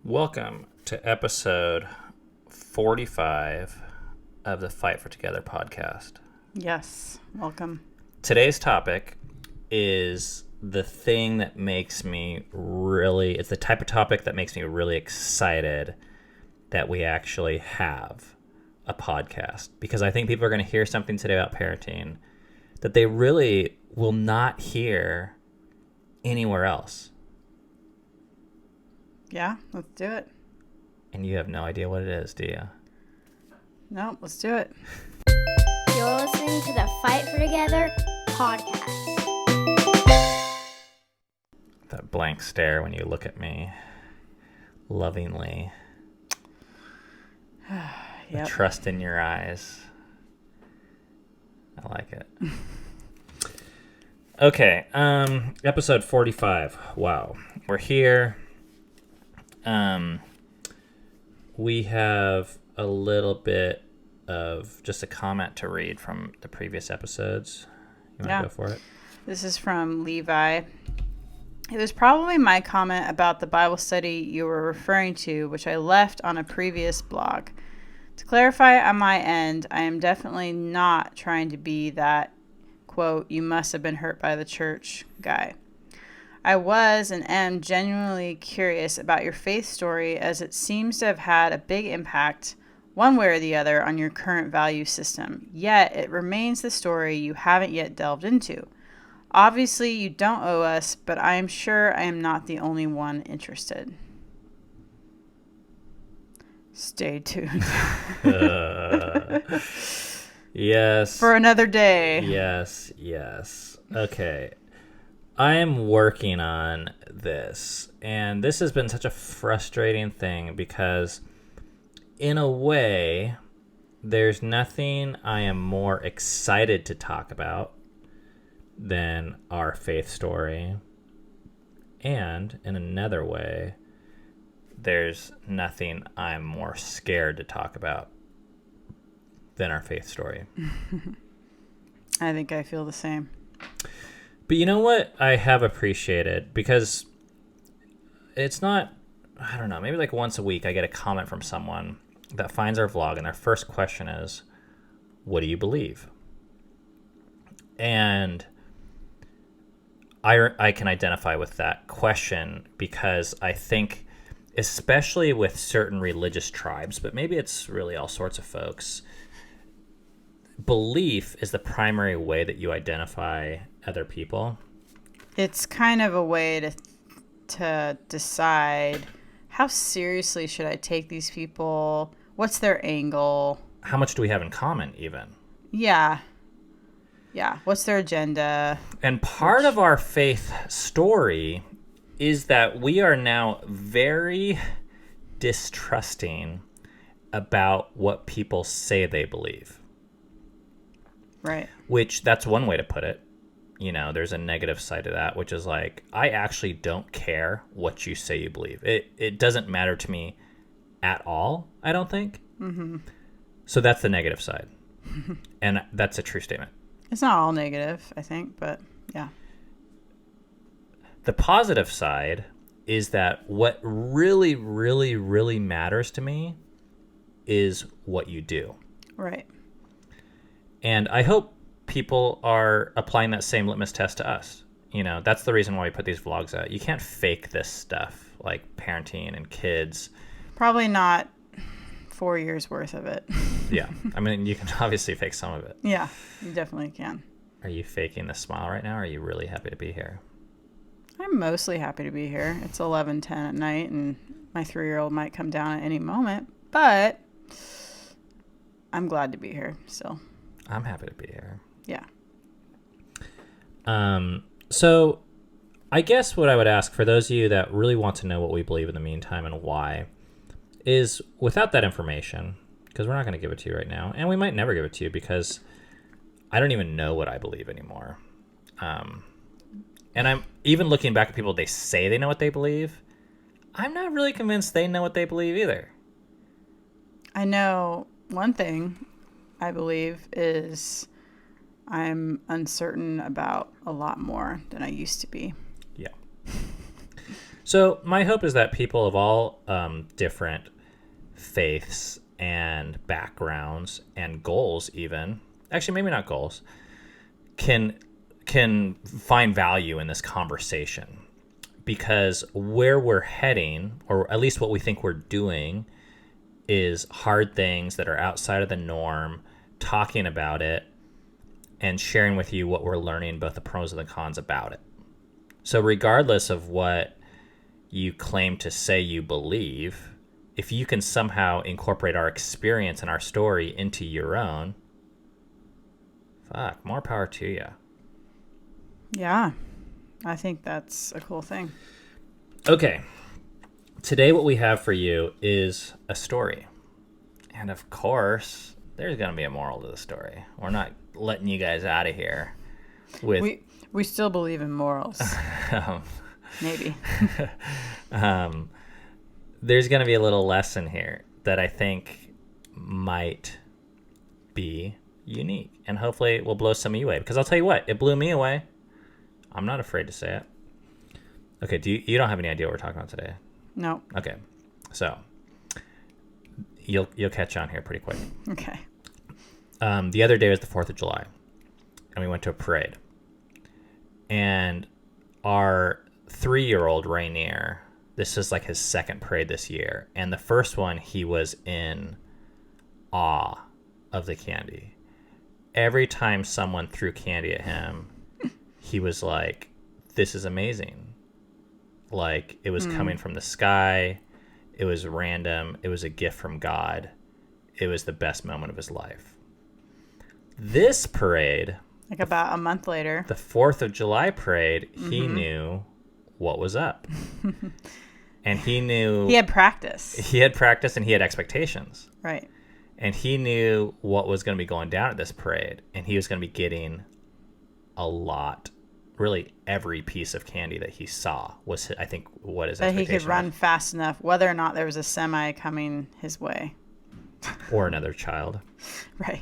Welcome to episode 45 of the Fight for Together podcast. Yes, welcome. Today's topic is the thing that makes me it's the type of topic that makes me really excited that we actually have a podcast. Because I think people are going to hear something today about parenting that they really will not hear anywhere else. Yeah, let's do it. And you have no idea what it is, do you? No, let's do it. You're listening to the Fight for Together podcast. That blank stare when you look at me lovingly. Yep. The trust in your eyes. I like it. Okay, episode 45. Wow. We're here. We have a little bit of just a comment to read from the previous episodes. You want to go for it? This is from Levi. It was probably my comment about the Bible study you were referring to, which I left on a previous blog. To clarify on my end, I am definitely not trying to be that, quote, you must have been hurt by the church guy. I was and am genuinely curious about your faith story, as it seems to have had a big impact, one way or the other, on your current value system. Yet it remains the story you haven't yet delved into. Obviously, you don't owe us, but I am sure I am not the only one interested. Stay tuned. Yes. For another day. Yes. Okay. I am working on this, and this has been such a frustrating thing because, in a way, there's nothing I am more excited to talk about than our faith story. And in another way, there's nothing I'm more scared to talk about than our faith story. I think I feel the same. But you know what I have appreciated? Because it's not, I don't know, maybe like once a week I get a comment from someone that finds our vlog and their first question is, what do you believe? And I can identify with that question because I think, especially with certain religious tribes, but maybe it's really all sorts of folks, belief is the primary way that you identify other people. It's kind of a way to decide how seriously should I take these people? What's their angle? How much do we have in common, even? Yeah. What's their agenda? And part of our faith story is that we are now very distrusting about what people say they believe. Right. Which, that's one way to put it. You know, there's a negative side to that, which is like, I actually don't care what you say you believe. It doesn't matter to me at all, I don't think. Mm-hmm. So that's the negative side. And that's a true statement. It's not all negative, I think, but yeah. The positive side is that what really, really, really matters to me is what you do. Right. And I hope people are applying that same litmus test to us. You know, that's the reason why we put these vlogs out. You can't fake this stuff, like parenting and kids. Probably not 4 years worth of it. Yeah. I mean, you can obviously fake some of it. Yeah, you definitely can. Are you faking the smile right now, or are you really happy to be here? I'm mostly happy to be here. It's 11:10 at night, and my 3-year-old might come down at any moment, but I'm glad to be here still. I'm happy to be here. Yeah. So I guess what I would ask for those of you that really want to know what we believe in the meantime and why is, without that information, because we're not going to give it to you right now, and we might never give it to you because I don't even know what I believe anymore. And I'm even looking back at people, they say they know what they believe. I'm not really convinced they know what they believe either. I know one thing I believe is I'm uncertain about a lot more than I used to be. Yeah. So my hope is that people of all different faiths and backgrounds and goals, even actually maybe not goals, can find value in this conversation, because where we're heading, or at least what we think we're doing, is hard things that are outside of the norm, talking about it and sharing with you what we're learning, both the pros and the cons about it. So regardless of what you claim to say you believe, if you can somehow incorporate our experience and our story into your own, more power to you. Yeah, I think that's a cool thing. Okay, today what we have for you is a story. And of course, there's going to be a moral to the story. We're not letting you guys out of here with... We still believe in morals. Maybe. There's going to be a little lesson here that I think might be unique. And hopefully it will blow some of you away. Because I'll tell you what, it blew me away. I'm not afraid to say it. Okay, you don't have any idea what we're talking about today? No. Okay, so you'll catch on here pretty quick. Okay. The other day was the 4th of July, and we went to a parade. And our 3-year-old Rainier, this is like his second parade this year, and the first one he was in awe of the candy. Every time someone threw candy at him, he was like, this is amazing. Like, it was coming from the sky. It was random. It was a gift from God. It was the best moment of his life. This parade, like about a month later, the 4th of July parade, he knew what was up. And he knew... He had practice. He had practice and he had expectations. Right. And he knew what was going to be going down at this parade. And he was going to be getting a lot. Really, every piece of candy that he saw was, I think, what his expectation was. That he could run fast enough, whether or not there was a semi coming his way. Or another child. Right.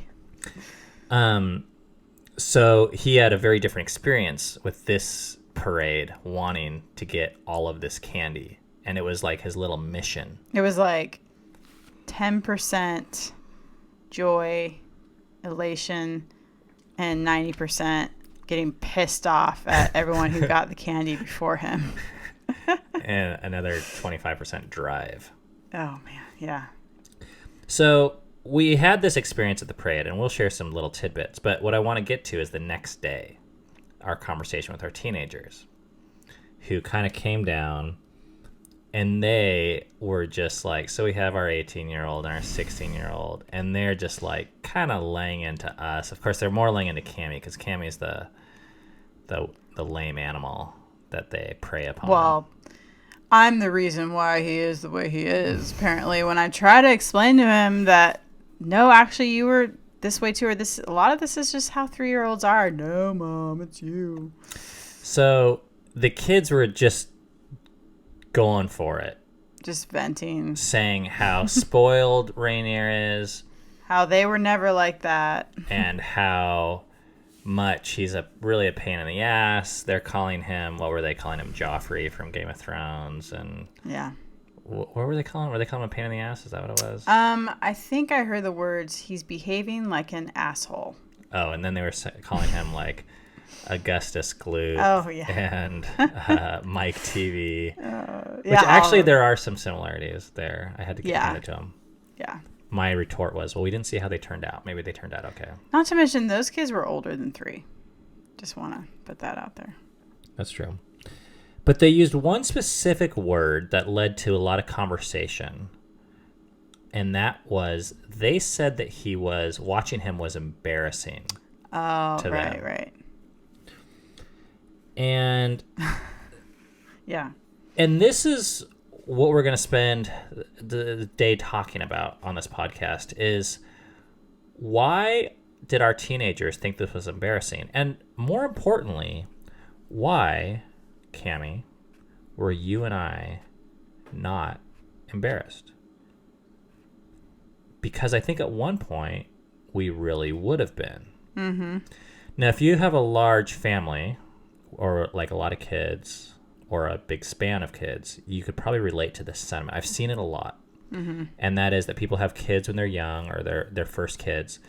So he had a very different experience with this parade, wanting to get all of this candy. And it was like his little mission. It was like 10% joy, elation, and 90% getting pissed off at everyone who got the candy before him. And another 25% drive. Oh, man. Yeah. So we had this experience at the parade, and we'll share some little tidbits. But what I want to get to is the next day, our conversation with our teenagers, who kind of came down, and they were just like, so we have our 18-year-old and our 16-year-old, and they're just like kind of laying into us. Of course, they're more laying into Cammie, because Cammie's the lame animal that they prey upon. Well, I'm the reason why he is the way he is, apparently. When I try to explain to him that, no, actually, you were this way too, or this, a lot of this is just how 3-year-olds are. No, Mom, it's you. So the kids were just going for it. Just venting. Saying how spoiled Rainier is. How they were never like that. And how much he's really a pain in the ass. They're calling him, what were they calling him? Joffrey from Game of Thrones. And yeah. What were they calling him? Were they calling him a pain in the ass? Is that what it was? I think I heard the words, he's behaving like an asshole. Oh, and then they were calling him like Augustus Gloop. Oh, yeah. And Mike TV. Which yeah, actually there are some similarities there. I had to give it to him. Yeah. My retort was, well, we didn't see how they turned out. Maybe they turned out okay. Not to mention, those kids were older than 3. Just want to put that out there. That's true. But they used one specific word that led to a lot of conversation. And that was, they said that watching him was embarrassing. Oh, to right, them. Right. And yeah. And this is what we're going to spend the day talking about on this podcast is, why did our teenagers think this was embarrassing? And more importantly, why, Cammie, were you and I not embarrassed? Because I think at one point we really would have been. Mm-hmm. Now, if you have a large family or like a lot of kids, or a big span of kids, you could probably relate to this sentiment. I've seen it a lot. And that is that people have kids when they're young or their first kids,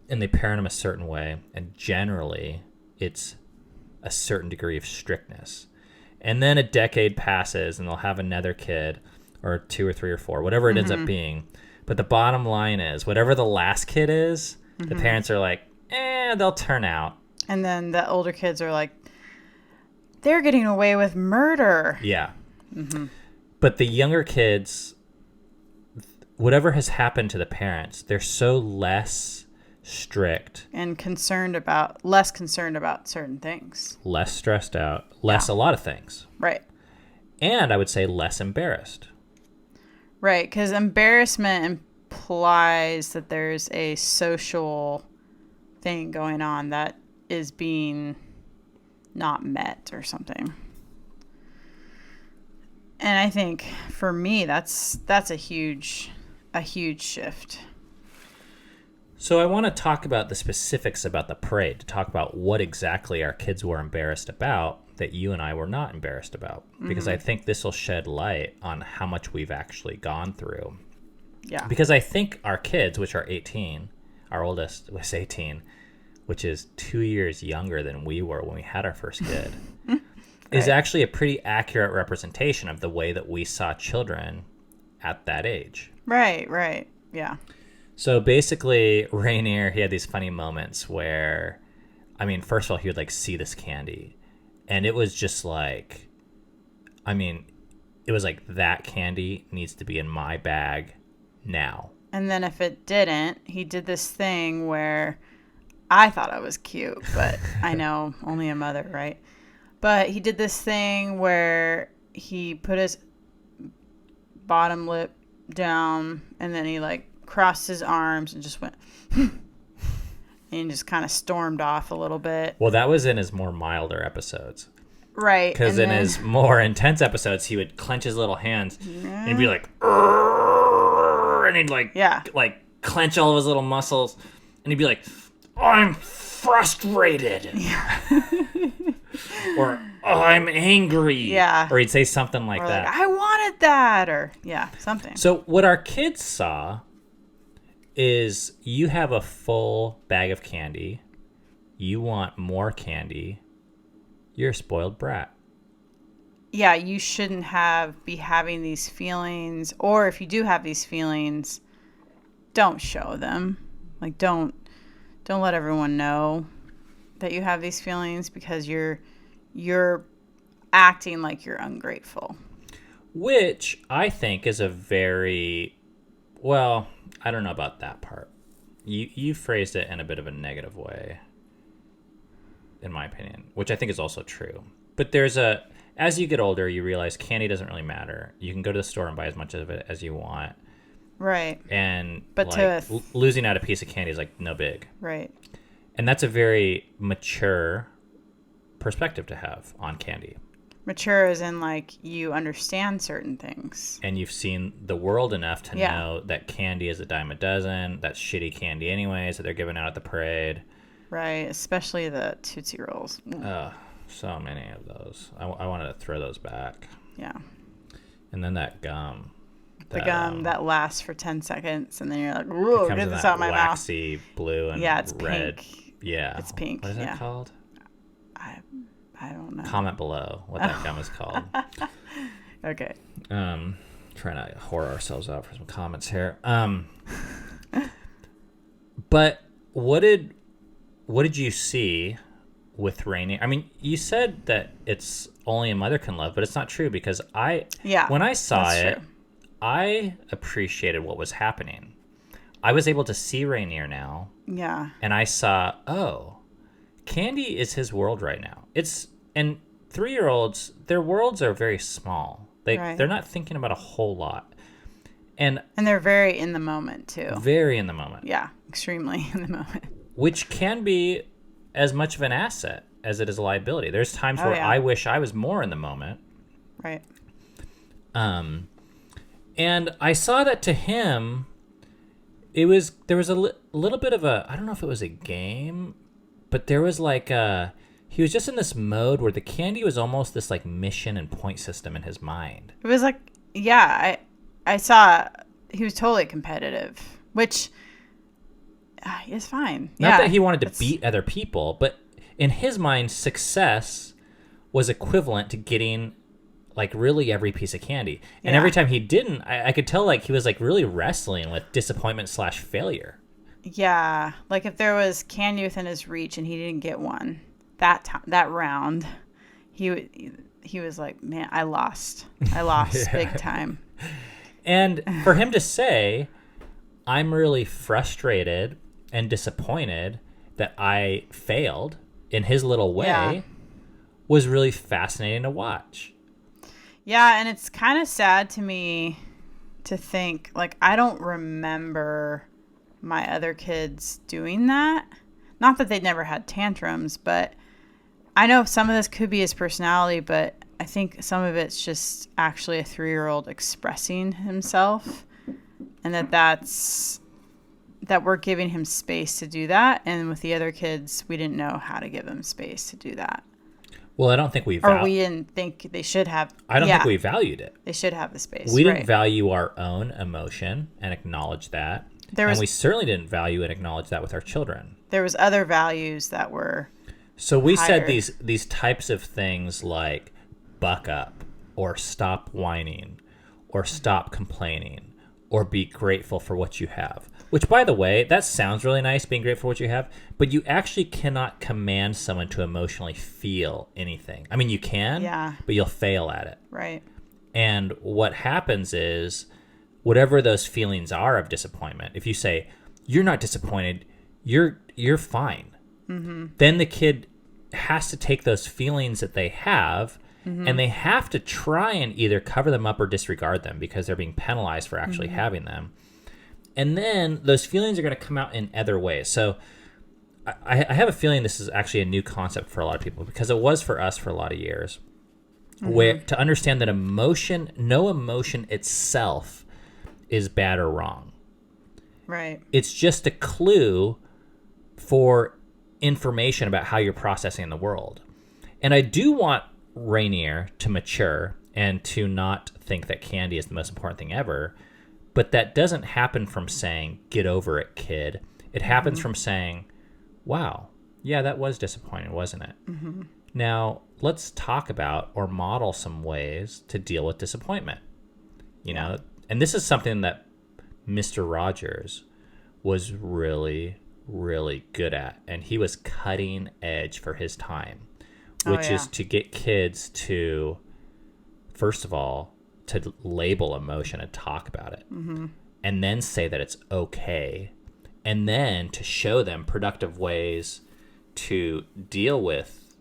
and they parent them a certain way, and generally it's a certain degree of strictness. And then a decade passes and they'll have another kid, or 2 or 3 or 4, whatever it ends up being. But the bottom line is, whatever the last kid is, the parents are like, they'll turn out. And then the older kids are like, they're getting away with murder. Yeah. But the younger kids, whatever has happened to the parents, they're so less strict and less concerned about certain things, less stressed out, less a lot of things, right? And I would say less embarrassed, right? Because embarrassment implies that there's a social thing going on that is being not met or something. And I think for me that's a huge shift. So I want to talk about the specifics about the parade, to talk about what exactly our kids were embarrassed about that you and I were not embarrassed about, because I think this will shed light on how much we've actually gone through. Yeah. Because I think our kids, which are 18, our oldest was 18, which is 2 years younger than we were when we had our first kid, is actually a pretty accurate representation of the way that we saw children at that age. Right. Yeah. So basically, Rainier, he had these funny moments where, I mean, first of all, he would like see this candy, and it was just like, I mean, it was like, that candy needs to be in my bag now. And then if it didn't, he did this thing where I thought I was cute, but I know only a mother, right? But he did this thing where he put his bottom lip down, and then he like crossed his arms and just went and just kind of stormed off a little bit. Well, that was in his more milder episodes, right? Because in his more intense episodes, he would clench his little hands and he'd be like, and he'd like clench all of his little muscles, and he'd be like, I'm frustrated. Or, I'm angry. Yeah. Or he'd say something like that. I wanted that, or something. So what our kids saw is, you have a full bag of candy, you want more candy, you're a spoiled brat. Yeah, you shouldn't be having these feelings, or if you do have these feelings, don't show them. Like, don't let everyone know that you have these feelings, because you're acting like you're ungrateful. Which I think is a very, well, I don't know about that part. You phrased it in a bit of a negative way, in my opinion, which I think is also true. But as you get older, you realize candy doesn't really matter. You can go to the store and buy as much of it as you want. Right. But losing out a piece of candy is like no big. Right. And that's a very mature perspective to have on candy. Mature as in, like, you understand certain things. And you've seen the world enough to know that candy is a dime a dozen. That's shitty candy anyways that they're giving out at the parade. Right, especially the Tootsie Rolls. So many of those. I wanted to throw those back. Yeah. And then that gum. The gum that lasts for 10 seconds, and then you're like, whoa, get this out of my mouth. Waxy blue and it's red. Pink. Yeah. It's pink. What is that called? I don't know. Comment below what that gum is called. Okay. Trying to whore ourselves out for some comments here. But what did you see with Rainier? I mean, you said that it's only a mother can love, but it's not true, because when I saw it, true. I appreciated what was happening. I was able to see Rainier now. Yeah. And I saw, Candy is his world right now. And 3-year-olds, their worlds are very small. They're not thinking about a whole lot. And they're very in the moment, too. Very in the moment. Yeah, extremely in the moment. Which can be as much of an asset as it is a liability. There's times where I wish I was more in the moment. Right. And I saw that to him, there was a little bit of I don't know if it was a game, but there was like he was just in this mode where the candy was almost this like mission and point system in his mind. It was like, yeah, I saw he was totally competitive, which is fine. Not that he wanted to beat other people, but in his mind, success was equivalent to getting like really every piece of candy. And every time he didn't, I could tell like he was like really wrestling with disappointment/failure. Yeah. Like if there was candy within his reach and he didn't get one that round, he was like, man, I lost big time. And for him to say, I'm really frustrated and disappointed that I failed in his little way was really fascinating to watch. Yeah, and it's kind of sad to me to think, like, I don't remember my other kids doing that. Not that they never had tantrums, but I know some of this could be his personality, but I think some of it's just actually a 3-year-old expressing himself, and that we're giving him space to do that. And with the other kids, we didn't know how to give them space to do that. Well, I don't think we or we didn't think they should have. I don't think we valued it. They should have the space. We didn't value our own emotion and acknowledge that. And we certainly didn't value and acknowledge that with our children. There was other values that were So we said these types of things like buck up or stop whining or stop complaining or be grateful for what you have. Which, by the way, that sounds really nice, being grateful for what you have, but you actually cannot command someone to emotionally feel anything. I mean, you can, but you'll fail at it. Right. And what happens is, whatever those feelings are of disappointment, if you say, you're not disappointed, you're fine, then the kid has to take those feelings that they have, and they have to try and either cover them up or disregard them because they're being penalized for actually having them. And then those feelings are going to come out in other ways. So I have a feeling this is actually a new concept for a lot of people, because it was for us for a lot of years, where to understand that no emotion itself is bad or wrong. Right. It's just a clue for information about how you're processing the world. And I do want Rainier to mature and to not think that candy is the most important thing ever. But that doesn't happen from saying, get over it, kid. It happens from saying, wow, yeah, that was disappointing, wasn't it? Now, let's talk about or model some ways to deal with disappointment. You know, and this is something that Mr. Rogers was really, really good at. And he was cutting edge for his time, which is to get kids to, first of all, to label emotion and talk about it, and then say that it's okay, and then to show them productive ways to deal with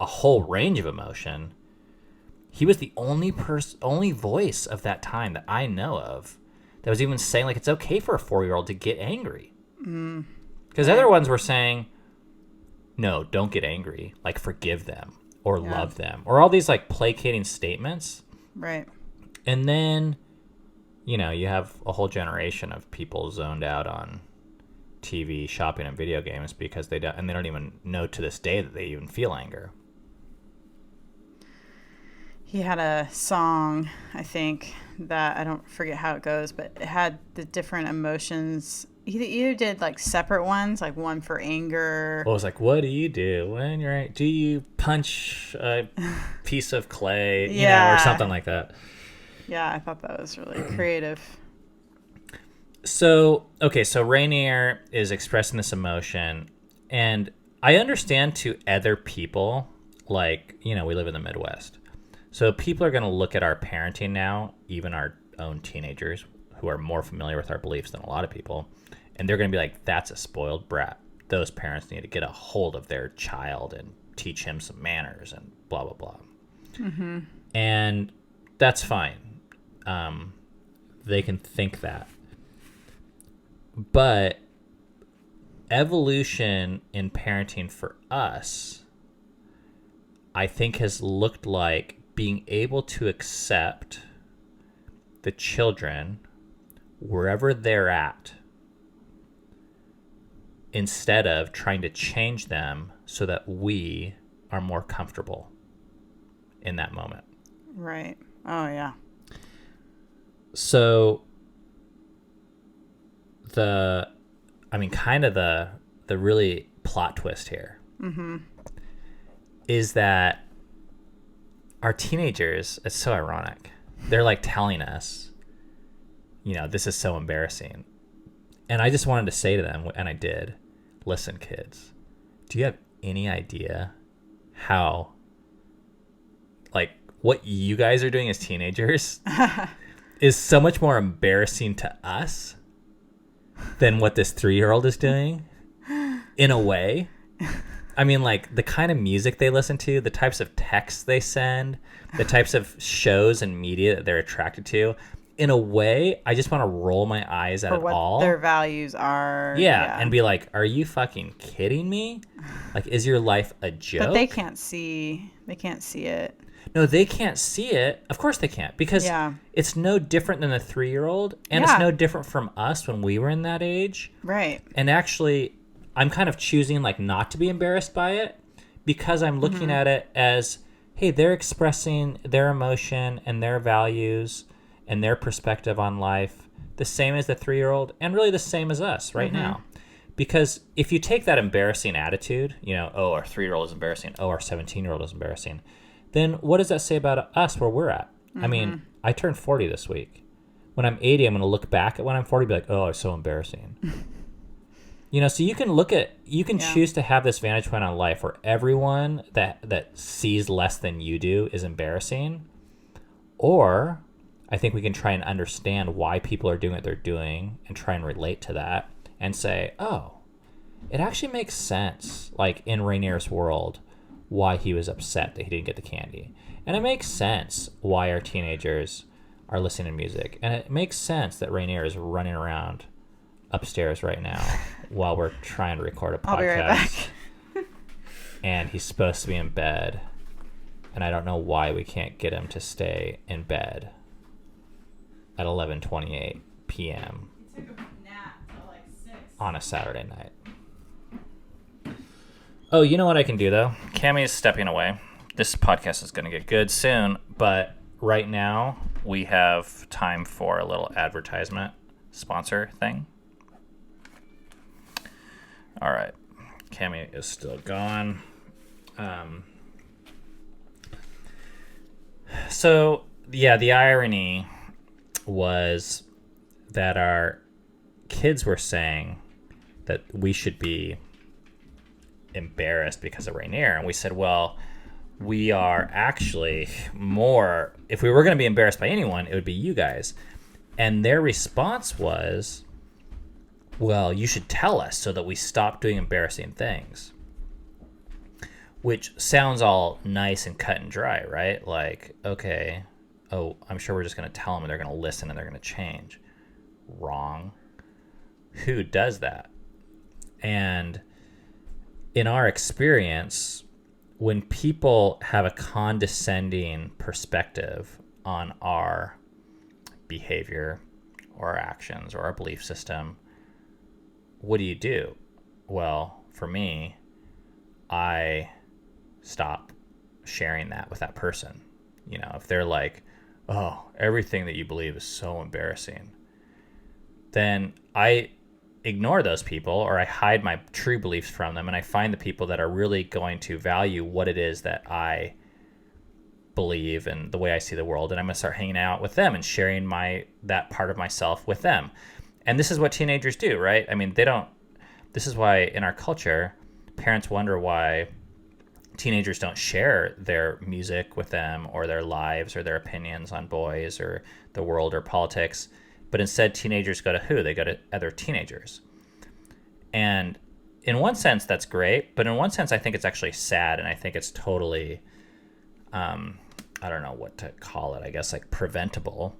a whole range of emotion. He was the only voice of that time that I know of that was even saying like it's okay for a 4-year-old to get angry, because other ones were saying, no, don't get angry, like forgive them or love them, or all these like placating statements. Right. And then, you know, you have a whole generation of people zoned out on TV, shopping, and video games because they don't even know to this day that they even feel anger. He had a song, I think, that I don't forget how it goes, but it had the different emotions. He either did like separate ones, like one for anger. Well, it was like, what do you do when you're angry? Do you punch a piece of clay, you know, or something like that? Yeah, I thought that was really creative. So Rainier is expressing this emotion, and I understand to other people, like, you know, we live in the Midwest. So people are going to look at our parenting now, even our own teenagers who are more familiar with our beliefs than a lot of people, and they're going to be like, that's a spoiled brat. Those parents need to get a hold of their child and teach him some manners and blah, blah, blah. And that's fine. They can think that. But evolution in parenting for us, I think, has looked like being able to accept the children wherever they're at, instead of trying to change them so that we are more comfortable in that moment. Right. Oh, yeah. So kind of the really plot twist here is that our teenagers, it's so ironic. They're like telling us, this is so embarrassing. And I just wanted to say to them, and I did, listen, kids, do you have any idea how, like, what you guys are doing as teenagers is so much more embarrassing to us than what this 3-year-old is doing, in a way. I mean, like, the kind of music they listen to, the types of texts they send, the types of shows and media that they're attracted to. In a way, I just want to roll my eyes at For it what all. their values are. Yeah, and be like, are you fucking kidding me? Like, is your life a joke? But they can't see it. No, they can't see it. Of course they can't, because it's no different than a 3-year-old, and it's no different from us when we were in that age. Right. And actually, I'm kind of choosing like not to be embarrassed by it, because I'm looking at it as, hey, they're expressing their emotion and their values and their perspective on life the same as the 3-year-old, and really the same as us right now. Because if you take that embarrassing attitude, oh, our 3-year-old is embarrassing, oh, our 17-year-old is embarrassing, then what does that say about us where we're at? I mean, I turned 40 this week. When I'm 80, I'm going to look back at when I'm 40 and be like, oh, it's so embarrassing. So you can choose to have this vantage point on life where everyone that sees less than you do is embarrassing. Or I think we can try and understand why people are doing what they're doing and try and relate to that and say, oh, it actually makes sense, like in Rainier's world, why he was upset that he didn't get the candy. And it makes sense why our teenagers are listening to music. And it makes sense that Rainier is running around upstairs right now while we're trying to record a podcast. I'll be right back. And he's supposed to be in bed. And I don't know why we can't get him to stay in bed at 11:28 p.m. He took a nap till like 6. On a Saturday night. Oh, you know what I can do, though? Cammie is stepping away. This podcast is going to get good soon, but right now we have time for a little advertisement sponsor thing. All right. Cammie is still gone. So, yeah, the irony was that our kids were saying that we should be embarrassed because of Rainier, and we said, well, we are actually more, if we were going to be embarrassed by anyone, it would be you guys. And their response was, well, you should tell us so that we stop doing embarrassing things, which sounds all nice and cut and dry, right? Like, okay, oh, I'm sure we're just going to tell them and they're going to listen and they're going to change. Wrong. Who does that? And in our experience, when people have a condescending perspective on our behavior or our actions or our belief system, what do? Well, for me, I stop sharing that with that person. If they're like, oh, everything that you believe is so embarrassing, then I ignore those people, or I hide my true beliefs from them, and I find the people that are really going to value what it is that I believe and the way I see the world, and I'm going to start hanging out with them and sharing that part of myself with them. And this is what teenagers do, right? I mean, this is why in our culture, parents wonder why teenagers don't share their music with them or their lives or their opinions on boys or the world or politics. But instead, teenagers go to who? They go to other teenagers. And in one sense, that's great. But in one sense, I think it's actually sad. And I think it's totally, I don't know what to call it, I guess, like preventable.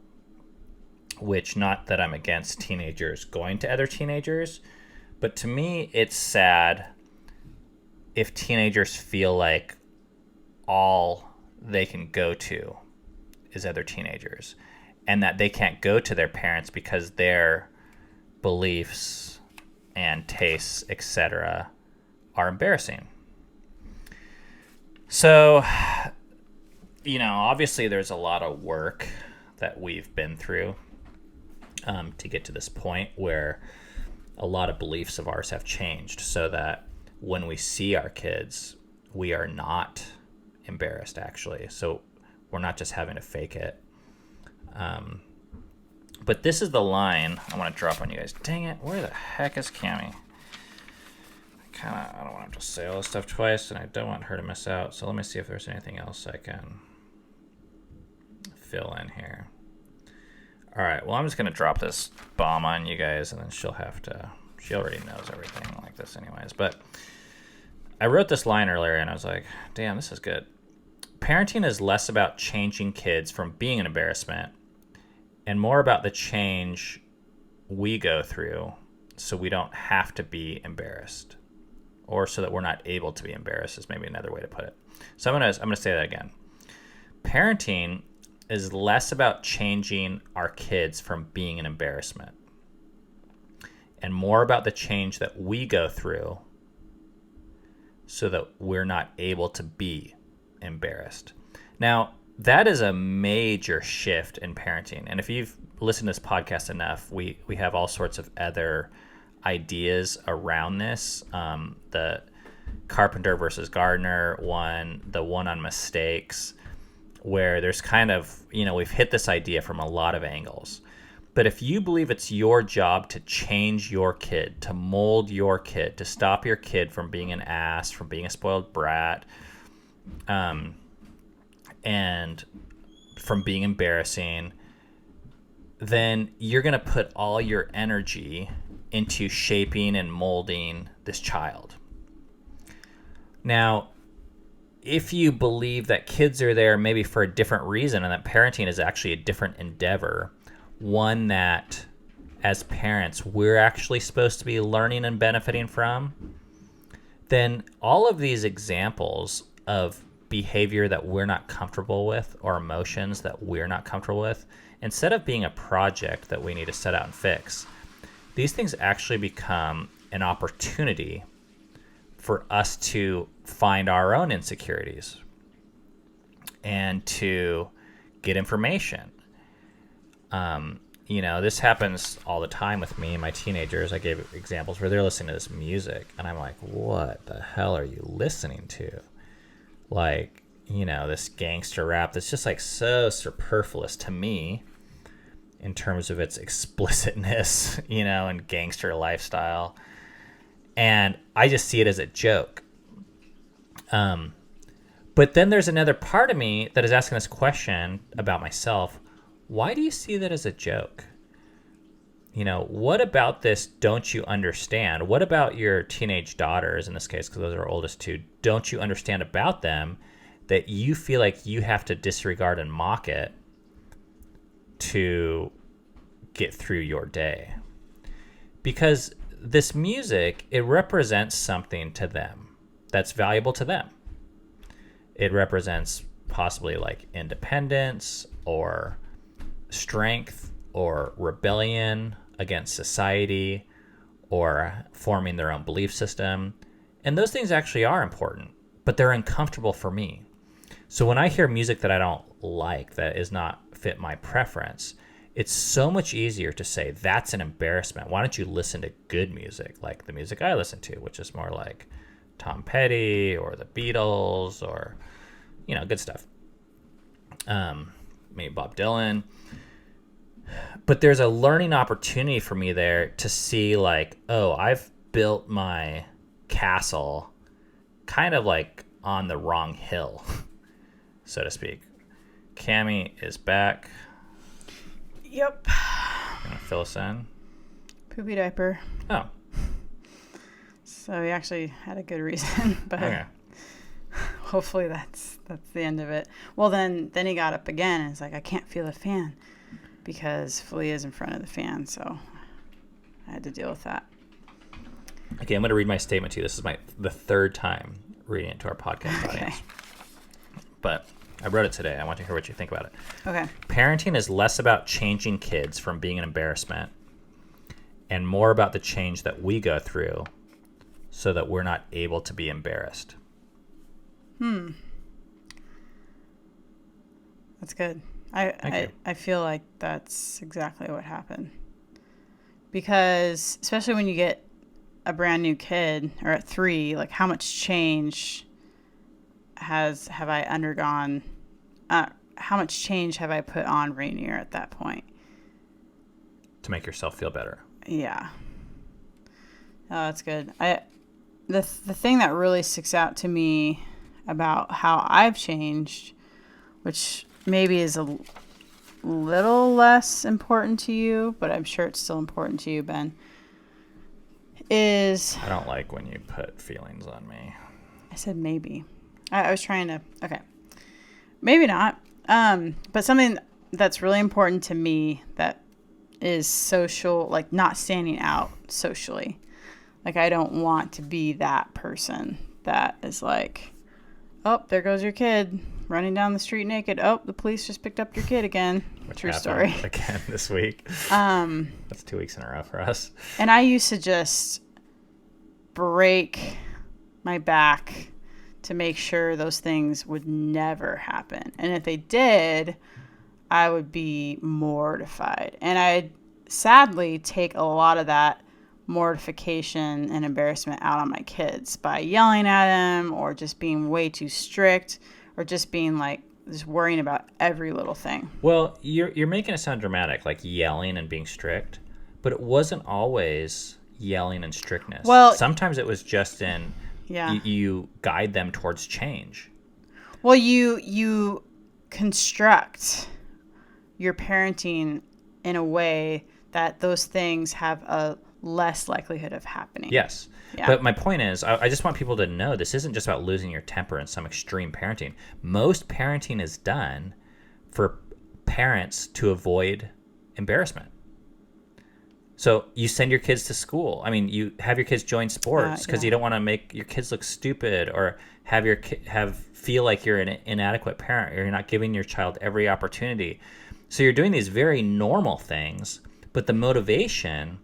Which, not that I'm against teenagers going to other teenagers. But to me, it's sad if teenagers feel like all they can go to is other teenagers. And that they can't go to their parents because their beliefs and tastes, etc., are embarrassing. So, obviously there's a lot of work that we've been through to get to this point where a lot of beliefs of ours have changed so that when we see our kids, we are not embarrassed, actually. So we're not just having to fake it. But this is the line I want to drop on you guys. Dang it, where the heck is Cammie? I don't want to say all this stuff twice, and I don't want her to miss out. So let me see if there's anything else I can fill in here. All right, well, I'm just going to drop this bomb on you guys, and then she already knows everything like this anyways. But I wrote this line earlier, and I was like, damn, this is good. Parenting is less about changing kids from being an embarrassment and more about the change we go through so we don't have to be embarrassed, or so that we're not able to be embarrassed is maybe another way to put it. So I'm gonna say that again. Parenting is less about changing our kids from being an embarrassment and more about the change that we go through so that we're not able to be embarrassed. Now, that is a major shift in parenting. And if you've listened to this podcast enough, we have all sorts of other ideas around this. The Carpenter versus Gardner one, the one on mistakes, where there's kind of, we've hit this idea from a lot of angles. But if you believe it's your job to change your kid, to mold your kid, to stop your kid from being an ass, from being a spoiled brat, and from being embarrassing, then you're going to put all your energy into shaping and molding this child. Now, if you believe that kids are there maybe for a different reason and that parenting is actually a different endeavor, one that as parents we're actually supposed to be learning and benefiting from, then all of these examples of behavior that we're not comfortable with or emotions that we're not comfortable with, instead of being a project that we need to set out and fix, these things actually become an opportunity for us to find our own insecurities and to get information. This happens all the time with me and my teenagers. I gave examples where they're listening to this music and I'm like, what the hell are you listening to? Like, this gangster rap that's just like so superfluous to me in terms of its explicitness, and gangster lifestyle. And I just see it as a joke. But then there's another part of me that is asking this question about myself. Why do you see that as a joke? What about this don't you understand? What about your teenage daughters, in this case, because those are our oldest two, don't you understand about them that you feel like you have to disregard and mock it to get through your day? Because this music, it represents something to them that's valuable to them. It represents possibly like independence or strength or rebellion against society or forming their own belief system. And those things actually are important, but they're uncomfortable for me. So when I hear music that I don't like, that is not fit my preference, it's so much easier to say, that's an embarrassment. Why don't you listen to good music, like the music I listen to, which is more like Tom Petty or the Beatles or, good stuff. Maybe Bob Dylan. But there's a learning opportunity for me there to see like, oh, I've built my castle kind of like on the wrong hill, so to speak. Cammie is back. Yep. Gonna fill us in. Poopy diaper. Oh. So he actually had a good reason, but Okay. hopefully that's the end of it. Well, then he got up again and it's like, I can't feel the fan because Flea is in front of the fan, so I had to deal with that. Okay, I'm going to read my statement to you. This is the third time reading it to our podcast audience. But I wrote it today. I want to hear what you think about it. Okay. Parenting is less about changing kids from being an embarrassment and more about the change that we go through so that we're not able to be embarrassed. That's good. Thank you. I feel like that's exactly what happened. Because especially when you get a brand new kid, or at 3, like how much change have I undergone? How much change have I put on Rainier at that point? To make yourself feel better. Yeah. Oh, that's good. The thing that really sticks out to me about how I've changed, which maybe is a little less important to you, but I'm sure it's still important to you, Ben, is... I don't like when you put feelings on me. I said maybe. I was trying to... Okay. Maybe not. But something that's really important to me that is social, like not standing out socially. Like I don't want to be that person that is like, oh, there goes your kid running down the street naked. Oh, the police just picked up your kid again. Which True happened story. again this week. That's 2 weeks in a row for us. And I used to just break my back to make sure those things would never happen. And if they did, I would be mortified. And I'd sadly take a lot of that mortification and embarrassment out on my kids by yelling at them, or just being way too strict, or just being like, just worrying about every little thing. Well, you're making it sound dramatic, like yelling and being strict, but it wasn't always yelling and strictness. Well, sometimes it was just in yeah. you guide them towards change. Well, you construct your parenting in a way that those things have a less likelihood of happening. Yes. Yeah. But my point is, I just want people to know this isn't just about losing your temper in some extreme parenting. Most parenting is done for parents to avoid embarrassment. So you send your kids to school. I mean, you have your kids join sports because you don't want to make your kids look stupid, or feel like you're an inadequate parent, or you're not giving your child every opportunity. So you're doing these very normal things, but the motivation,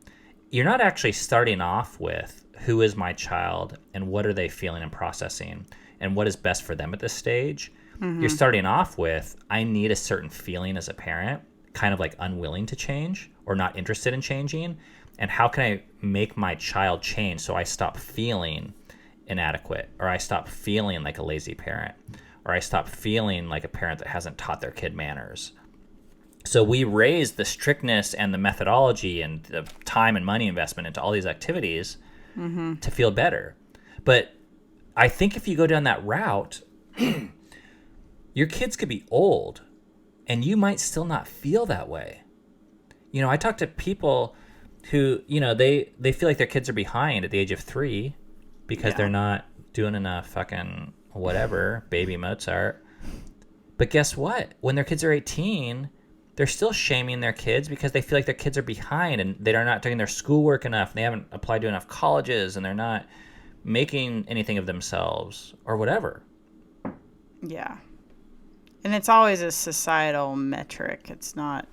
you're not actually starting off with who is my child and what are they feeling and processing and what is best for them at this stage. Mm-hmm. You're starting off with, I need a certain feeling as a parent, kind of like unwilling to change or not interested in changing. And how can I make my child change so I stop feeling inadequate, or I stop feeling like a lazy parent, or I stop feeling like a parent that hasn't taught their kid manners. So we raise the strictness and the methodology and the time and money investment into all these activities to feel better. But I think if you go down that route, your kids could be old and you might still not feel that way. You know, I talk to people who, you know, they feel like their kids are behind at the age of 3 because they're not doing enough fucking whatever, baby Mozart. But guess what? When their kids are 18, they're still shaming their kids because they feel like their kids are behind and they're not doing their schoolwork enough, and they haven't applied to enough colleges, and they're not making anything of themselves or whatever. Yeah. And it's always a societal metric. It's not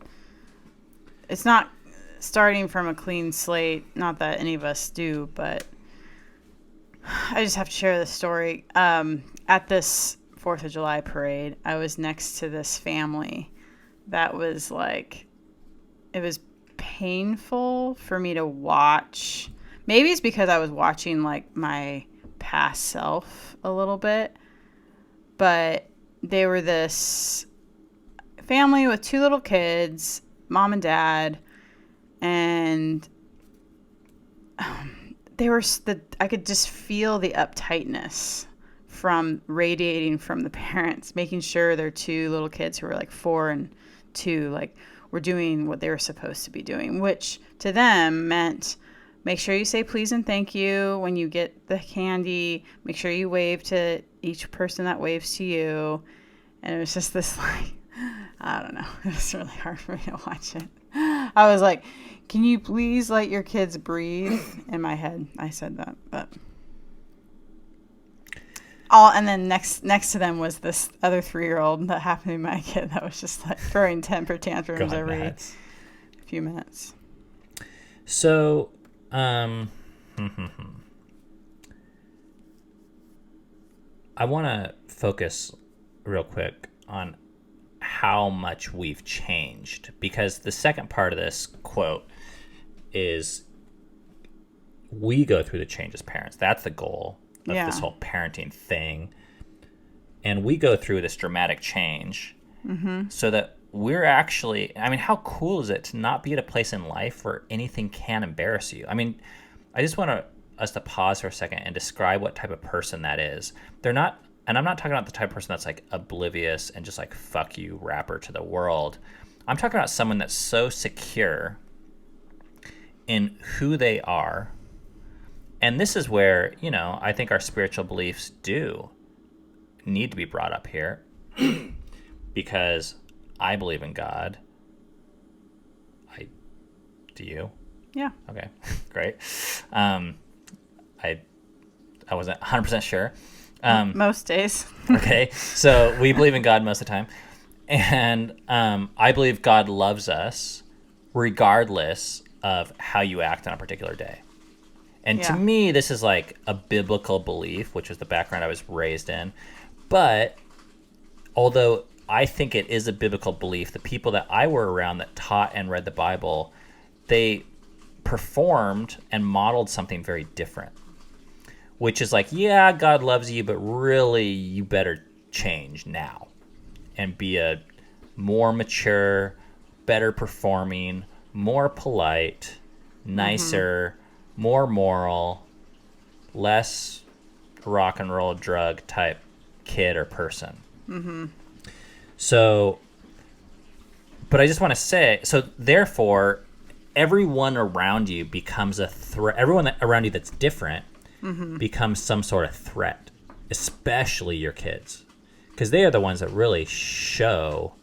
starting from a clean slate. Not that any of us do, but I just have to share this story. At this 4th of July parade, I was next to this family that was like, it was painful for me to watch. Maybe it's because I was watching like my past self a little bit, but they were this family with 2 little kids, mom and dad, and I could just feel the uptightness from radiating from the parents, making sure their 2 little kids who were like 4 and 2, like, were doing what they were supposed to be doing, which to them meant make sure you say please and thank you when you get the candy. Make sure you wave to each person that waves to you. And it was just this, like, I don't know. It was really hard for me to watch it. I was like, can you please let your kids breathe? In my head, I said that, but... and then next to them was this other 3-year-old that happened to be my kid that was just like throwing temper tantrums every few minutes. So, I want to focus real quick on how much we've changed, because the second part of this quote is we go through the change as parents. That's the goal of this whole parenting thing. And we go through this dramatic change so that we're actually, I mean, how cool is it to not be at a place in life where anything can embarrass you? I mean, I just want us to pause for a second and describe what type of person that is. They're not, and I'm not talking about the type of person that's like oblivious and just like fuck you rapper to the world. I'm talking about someone that's so secure in who they are. And this is where, you know, I think our spiritual beliefs do need to be brought up here because I believe in God. Do you? Yeah. Okay, great. I wasn't 100% sure. Most days. Okay, so we believe in God most of the time. And I believe God loves us regardless of how you act on a particular day. And to me, this is like a biblical belief, which is the background I was raised in. But although I think it is a biblical belief, the people that I were around that taught and read the Bible, they performed and modeled something very different, which is like, yeah, God loves you, but really you better change now and be a more mature, better performing, more polite, nicer, more moral, less rock and roll drug type kid or person. So, but I just want to say, so therefore, everyone around you becomes a threat. Everyone around you that's different becomes some sort of threat, especially your kids, because they are the ones that really show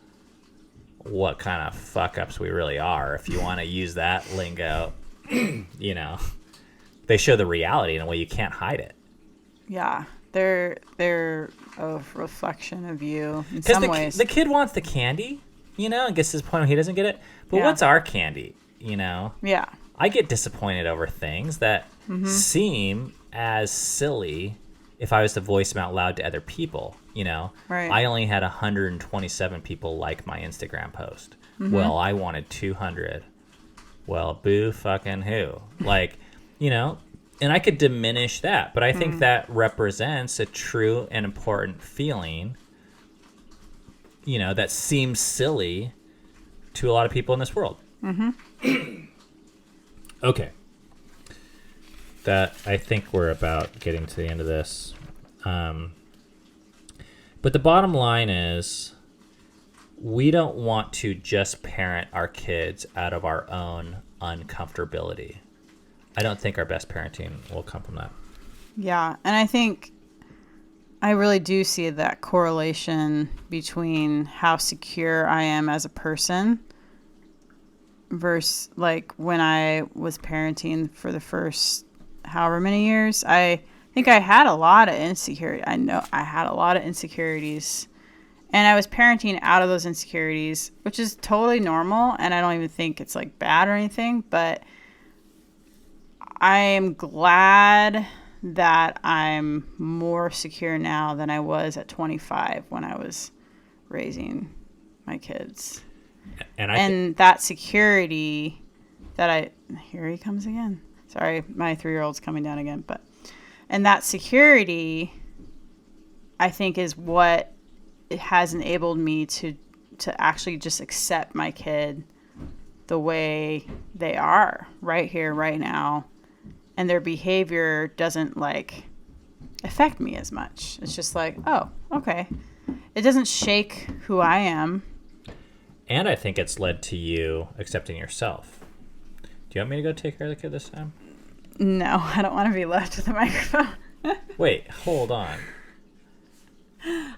what kind of fuck ups we really are. If you want to use that lingo, you know, they show the reality in a way you can't hide it. Yeah, they're a reflection of you in some ways. The kid wants the candy, you know, and gets to this point where he doesn't get it. But what's our candy, you know? Yeah. I get disappointed over things that seem as silly if I was to voice them out loud to other people, you know? Right. I only had 127 people like my Instagram post. Well, I wanted 200. Well, boo fucking who? Like, you know, and I could diminish that, but I think that represents a true and important feeling, you know, that seems silly to a lot of people in this world. Okay. That, I think we're about getting to the end of this. But the bottom line is, we don't want to just parent our kids out of our own uncomfortability. I don't think our best parenting will come from that. Yeah, and I think I really do see that correlation between how secure I am as a person versus like when I was parenting for the first however many years. I think I had a lot of insecurity. I know I had a lot of insecurities, and I was parenting out of those insecurities, which is totally normal, and I don't even think it's like bad or anything, but I am glad that I'm more secure now than I was at 25 when I was raising my kids. And that security that here he comes again. Sorry, my 3-year-old's coming down again. And that security, I think, is what it has enabled me to actually just accept my kid the way they are right here, right now. And their behavior doesn't like affect me as much. It's just like, oh, okay. It doesn't shake who I am. And I think it's led to you accepting yourself. Do you want me to go take care of the kid this time? No, I don't want to be left with a microphone. Wait, hold on.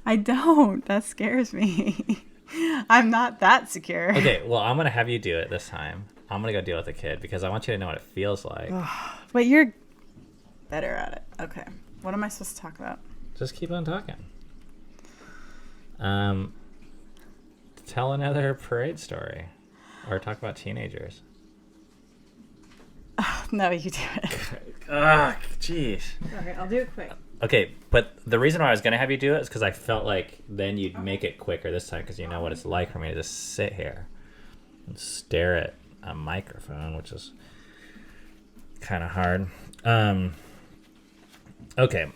I don't. That scares me. I'm not that secure. Okay, well, I'm going to have you do it this time. I'm going to go deal with the kid because I want you to know what it feels like. But you're better at it. Okay. What am I supposed to talk about? Just keep on talking. Tell another parade story. Or talk about teenagers. No, you do it. Jeez. Okay, I'll do it quick. Okay, but the reason why I was going to have you do it is because I felt like then you'd make it quicker this time because you know what it's like for me to just sit here and stare at a microphone, which is kind of hard. Okay,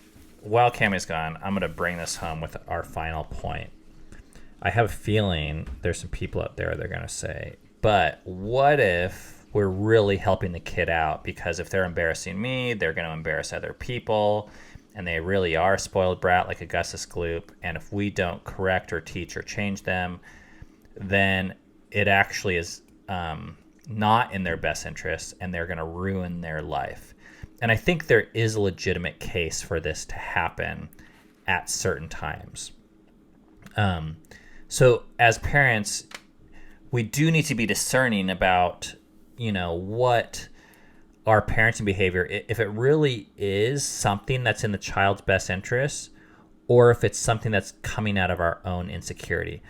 while Cammy's gone, I'm going to bring this home with our final point. I have a feeling there's some people out there that are going to say, but what if we're really helping the kid out? Because if they're embarrassing me, they're going to embarrass other people, and they really are a spoiled brat like Augustus Gloop, and if we don't correct or teach or change them, then it actually is not in their best interest, and they're going to ruin their life. And I think there is a legitimate case for this to happen at certain times. So as parents, we do need to be discerning about, what our parenting behavior, if it really is something that's in the child's best interest, or if it's something that's coming out of our own insecurity.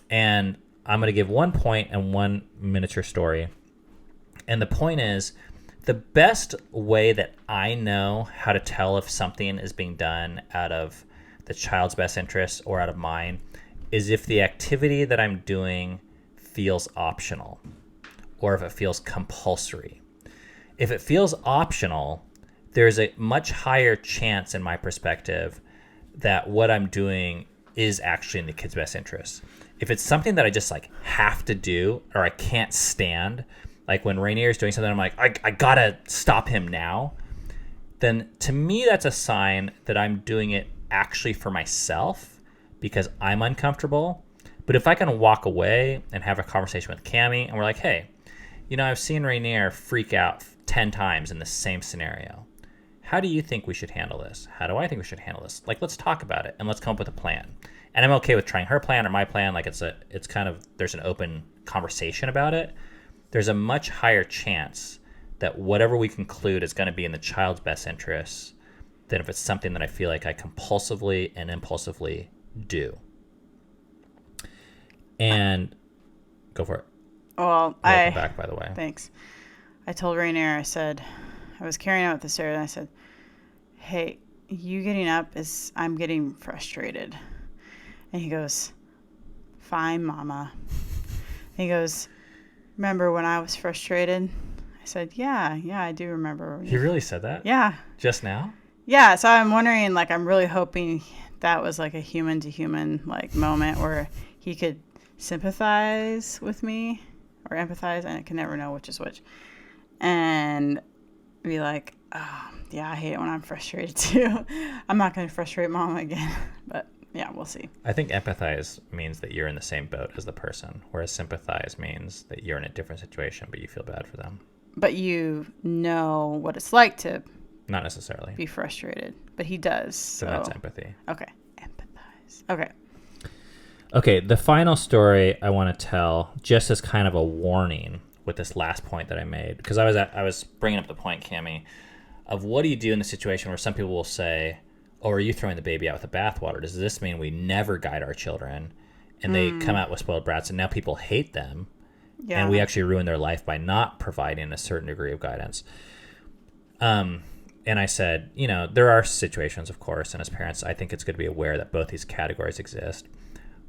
And I'm going to give one point and one miniature story. And the point is, the best way that I know how to tell if something is being done out of the child's best interest or out of mine is if the activity that I'm doing feels optional or if it feels compulsory. If it feels optional, there's a much higher chance in my perspective that what I'm doing is actually in the kid's best interest. If it's something that I just have to do or I can't stand, like when Rainier is doing something, I'm like, I gotta stop him now, then to me that's a sign that I'm doing it actually for myself because I'm uncomfortable. But if I can walk away and have a conversation with Cammie and we're like, hey, I've seen Rainier freak out 10 times in the same scenario. How do you think we should handle this? How do I think we should handle this? Let's talk about it and let's come up with a plan. And I'm okay with trying her plan or my plan. It's kind of, there's an open conversation about it. There's a much higher chance that whatever we conclude is going to be in the child's best interests than if it's something that I feel like I compulsively and impulsively do. And go for it. Well, Welcome back, by the way. Thanks. I told Rainier, I said, I was carrying out the stairs, and I said, hey, you getting up I'm getting frustrated. And he goes, fine, Mama. And he goes, remember when I was frustrated? I said, yeah, I do remember. He really said that? Yeah. Just now? Yeah, so I'm wondering, I'm really hoping that was a human to human moment where he could sympathize with me or empathize. I can never know which is which. And be like, oh, yeah, I hate it when I'm frustrated too. I'm not going to frustrate Mama again. But yeah, we'll see. I think empathize means that you're in the same boat as the person, whereas sympathize means that you're in a different situation, but you feel bad for them. But you know what it's like to not necessarily be frustrated, but he does. So that's empathy. Okay. Empathize. Okay. Okay, the final story I want to tell, just as kind of a warning with this last point that I made, because I was bringing up the point, Cammie, of what do you do in the situation where some people will say, oh, are you throwing the baby out with the bathwater? Does this mean we never guide our children? And they come out with spoiled brats, and now people hate them, and we actually ruin their life by not providing a certain degree of guidance. And I said, there are situations, of course, and as parents, I think it's good to be aware that both these categories exist.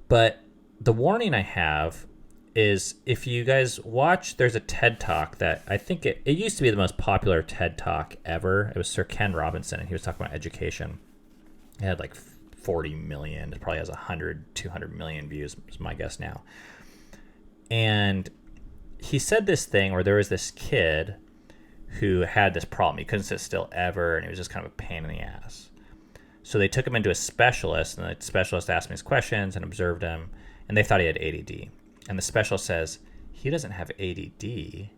But the warning I have is if you guys watch, there's a TED Talk that I think it used to be the most popular TED Talk ever. It was Sir Ken Robinson, and he was talking about education. It had 40 million. It probably has 100, 200 million views, is my guess now. And he said this thing where there was this kid who had this problem. He couldn't sit still ever, and it was just kind of a pain in the ass. So they took him into a specialist, and the specialist asked him his questions and observed him, and they thought he had ADD. And the specialist says, he doesn't have ADD.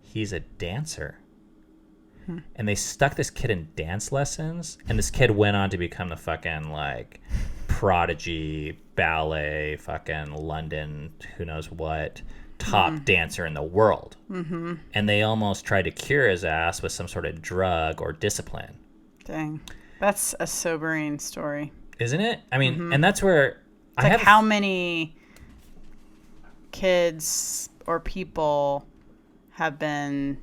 He's a dancer. And they stuck this kid in dance lessons, and this kid went on to become the fucking prodigy, ballet, fucking London, who knows what, top dancer in the world. Mm-hmm. And they almost tried to cure his ass with some sort of drug or discipline. Dang. That's a sobering story. Isn't it? I mean, and that's where it's how many kids or people have been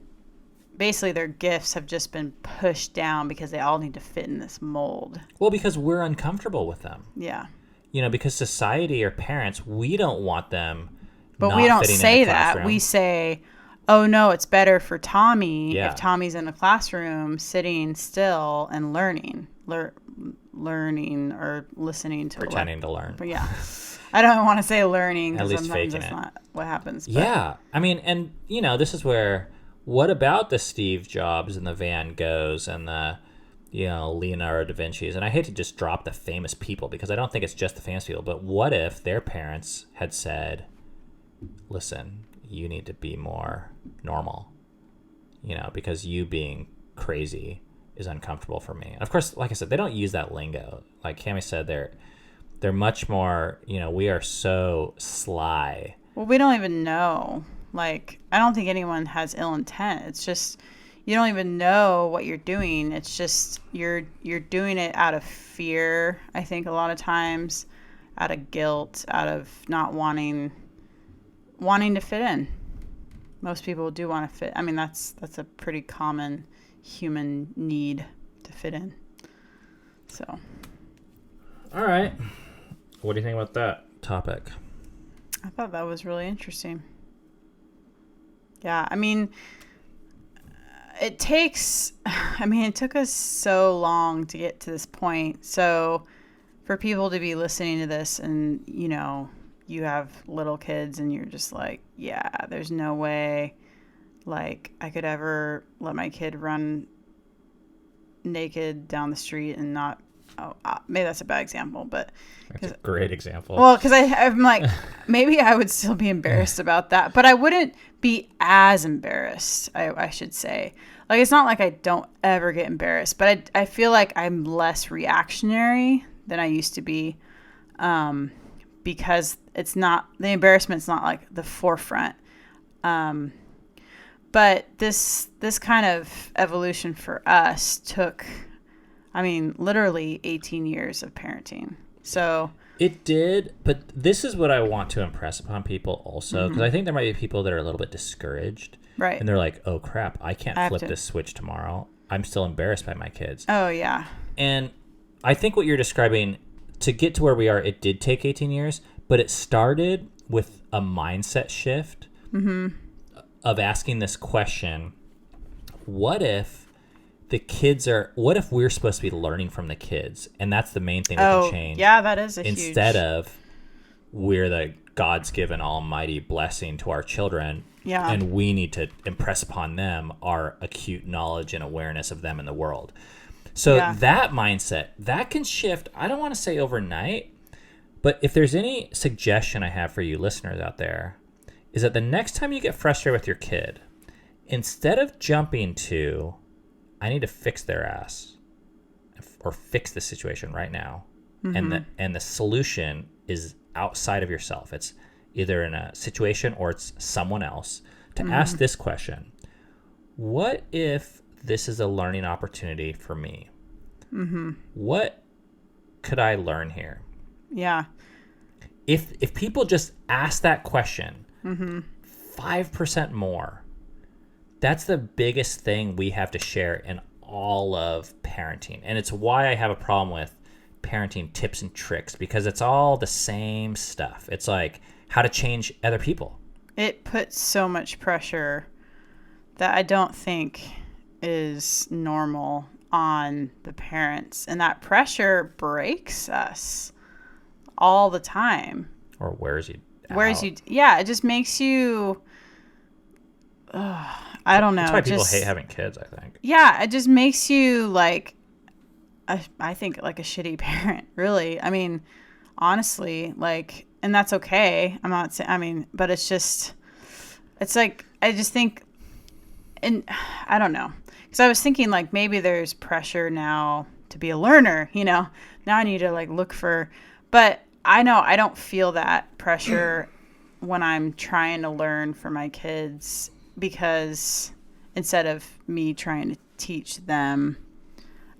basically their gifts have just been pushed down because they all need to fit in this mold. Well, because we're uncomfortable with them. Yeah. Because society or parents, we don't want them. But not we don't fitting in say the that. classroom. We say, oh no, it's better for Tommy Yeah. if Tommy's in a classroom sitting still and learning or listening to Pretending to learn. But yeah. I don't want to say learning At because least sometimes faking that's it. not what happens. But Yeah. I mean, and, this is where, what about the Steve Jobs and the Van Goghs and the, Leonardo da Vinci's? And I hate to just drop the famous people because I don't think it's just the famous people, but what if their parents had said, listen, you need to be more normal, because you being crazy is uncomfortable for me. And of course, like I said, they don't use that lingo. Like Cammie said, they're much more, we are so sly. Well, we don't even know. Like, I don't think anyone has ill intent. It's just you don't even know what you're doing. It's just you're doing it out of fear, I think a lot of times, out of guilt, out of not wanting to fit in. Most people do want to fit. I mean, that's a pretty common human need to fit in. So, All right. What do you think about that topic? I thought that was really interesting. Yeah, I mean, it took us so long to get to this point. So for people to be listening to this and, you have little kids and you're just like, yeah, there's no way like I could ever let my kid run naked down the street and not, maybe that's a bad example, but That's a great example. well, because I'm like, maybe I would still be embarrassed about that, but I wouldn't be as embarrassed, I should say. Like, it's not like I don't ever get embarrassed, but I feel like I'm less reactionary than I used to be, because the embarrassment's not like the forefront. But this kind of evolution for us took, literally 18 years of parenting. So it did, but this is what I want to impress upon people also, because I think there might be people that are a little bit discouraged. Right. And they're like, oh, crap, I can't flip this switch tomorrow. I'm still embarrassed by my kids. Oh, yeah. And I think what you're describing, to get to where we are, it did take 18 years, but it started with a mindset shift of asking this question, what if we're supposed to be learning from the kids? And that's the main thing that can change. Yeah, that is instead of we're the God's given almighty blessing to our children. Yeah. And we need to impress upon them our acute knowledge and awareness of them in the world. So that mindset, that can shift, I don't want to say overnight, but if there's any suggestion I have for you listeners out there, is that the next time you get frustrated with your kid, instead of jumping to, I need to fix their ass or fix the situation right now, and the solution is outside of yourself. It's either in a situation or it's someone else, to ask this question: what if this is a learning opportunity for me? What could I learn here? Yeah. If people just ask that question 5% more, that's the biggest thing we have to share in all of parenting. And it's why I have a problem with parenting tips and tricks, because it's all the same stuff. It's like how to change other people. It puts so much pressure that I don't think is normal on the parents. And that pressure breaks us all the time. Or wears you out. It just makes you, I don't know. That's why people hate having kids, I think. Yeah, it just makes you like, I think like a shitty parent, really. I mean, honestly, like, and that's okay. I'm not saying, but it's like, I just think, and I don't know. Because I was thinking like maybe there's pressure now to be a learner, now I need to like look for, but I know I don't feel that pressure when I'm trying to learn for my kids, because instead of me trying to teach them,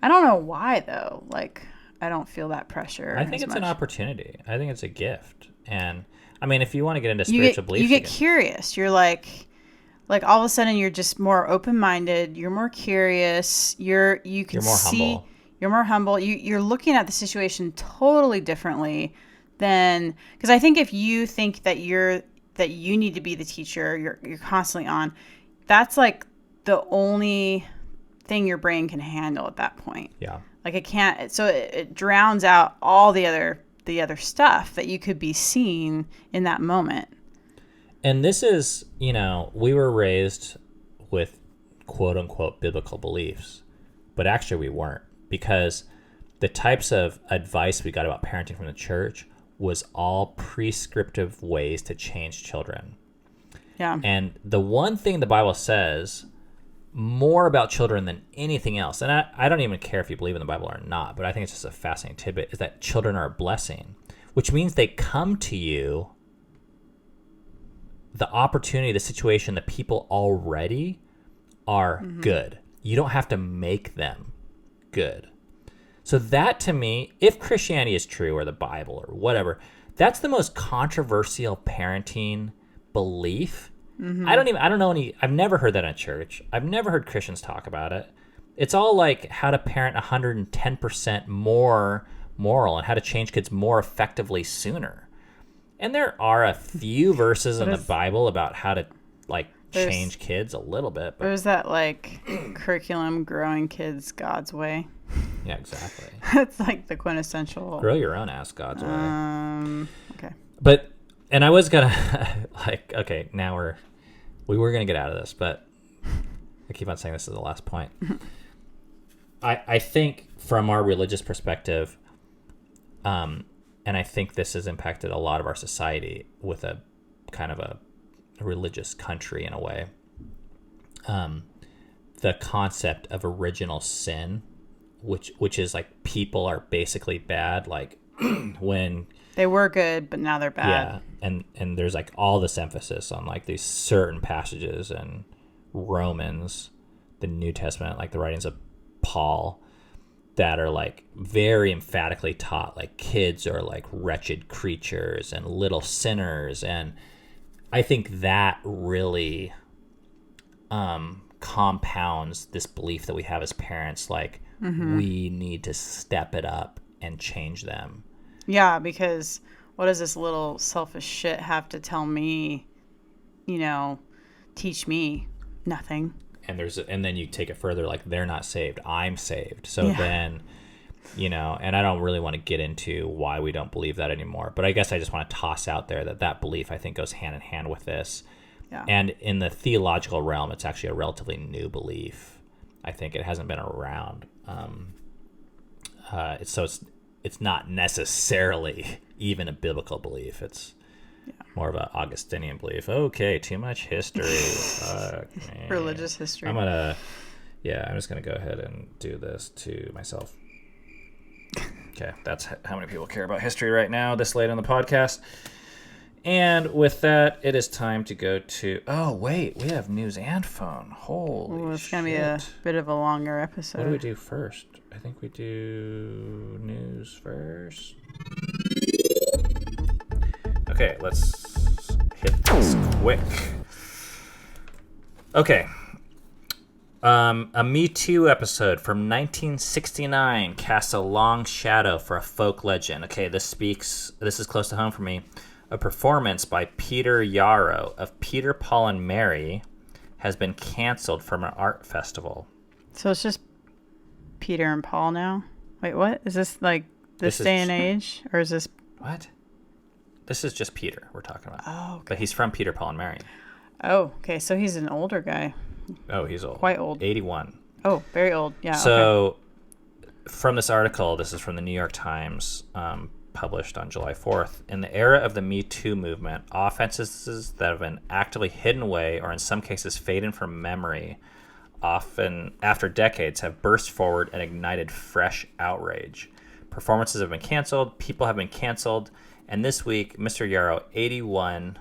I don't know why though. Like, I don't feel that pressure. I think it's an opportunity. I think it's a gift. And I mean, if you want to get into spiritual beliefs, you get curious. You're like, like all of a sudden you're just more open-minded, you're more curious, you can You're more see humble. you're more humble. You're looking at the situation totally differently than, because I think if you think that you need to be the teacher, you're constantly on, that's like the only thing your brain can handle at that point. Yeah. Like it can't, so it drowns out all the other stuff that you could be seeing in that moment. And this is, we were raised with quote unquote biblical beliefs, but actually we weren't, because the types of advice we got about parenting from the church was all prescriptive ways to change children. Yeah. And the one thing the Bible says more about children than anything else, and I don't even care if you believe in the Bible or not, but I think it's just a fascinating tidbit, is that children are a blessing, which means they come to you, the opportunity, the situation, the people already are good. You don't have to make them good. So that, to me, if Christianity is true, or the Bible or whatever, that's the most controversial parenting belief. I don't know any, I've never heard that in a church. I've never heard Christians talk about it. It's all like how to parent 110% more moral and how to change kids more effectively sooner. And there are a few verses in the Bible about how to change kids a little bit. But there's that like curriculum, growing kids God's way. yeah, exactly. It's like the quintessential. Grow your own ass God's way. Okay. But, and I was gonna okay, now we were gonna get out of this, but I keep on saying this is the last point. I think from our religious perspective, and I think this has impacted a lot of our society with a kind of a religious country in a way. The concept of original sin, which is like people are basically bad, like when they were good, but now they're bad. Yeah, and there's like all this emphasis on like these certain passages in Romans, the New Testament, like the writings of Paul, that are like very emphatically taught like kids are like wretched creatures and little sinners. And I think that really compounds this belief that we have as parents, like we need to step it up and change them. Yeah, because what does this little selfish shit have to tell me, teach me? Nothing. And then you take it further, like they're not saved, I'm saved. So then, and I don't really want to get into why we don't believe that anymore, but I guess I just want to toss out there that belief, I think, goes hand in hand with this. Yeah. And in the theological realm, it's actually a relatively new belief. I think it hasn't been around. It's not necessarily even a biblical belief. It's more of an Augustinian belief. Okay, too much history. Religious history. I'm just going to go ahead and do this to myself. Okay, that's how many people care about history right now, this late on the podcast. And with that, it is time to go to... Oh, wait, we have news and phone. Holy shit. It's going to be a bit of a longer episode. What do we do first? I think we do news first. Okay, let's hit this quick. Okay. A Me Too episode from 1969 casts a long shadow for a folk legend. Okay, this is close to home for me. A performance by Peter Yarrow of Peter, Paul, and Mary has been canceled from an art festival. So it's just Peter and Paul now? Wait, what? Is this like this day and age? Or is this... What? This is just Peter we're talking about. Oh, okay. But he's from Peter, Paul, and Mary. Oh, okay. So he's an older guy. Oh, he's old. Quite old. 81. Oh, very old. Yeah. So from this article, this is from the New York Times, published on July 4th. In the era of the Me Too movement, offenses that have been actively hidden away or in some cases faded from memory, often after decades, have burst forward and ignited fresh outrage. Performances have been canceled, people have been canceled, and this week, Mr. Yarrow, 81,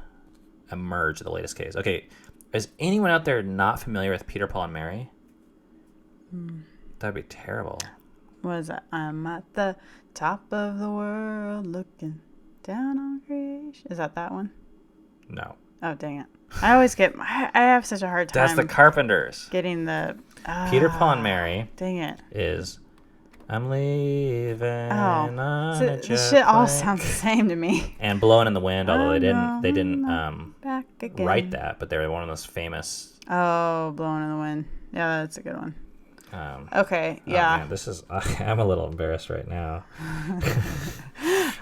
emerged in the latest case. Okay, is anyone out there not familiar with Peter, Paul, and Mary? That'd be terrible. What is that? I'm at the top of the world looking down on creation. Is that one? No. Oh, dang it. I always get. I have such a hard time. That's the Carpenters. Getting the Peter, Paul, and Mary. Dang it. Is I'm leaving on a jet this shit all plane. sounds the same to me. And Blowing in the Wind, although they didn't Back again. write that, but they were one of those famous. Oh, Blowing in the Wind. Yeah, that's a good one. Okay, Oh, yeah. man, I'm a little embarrassed right now.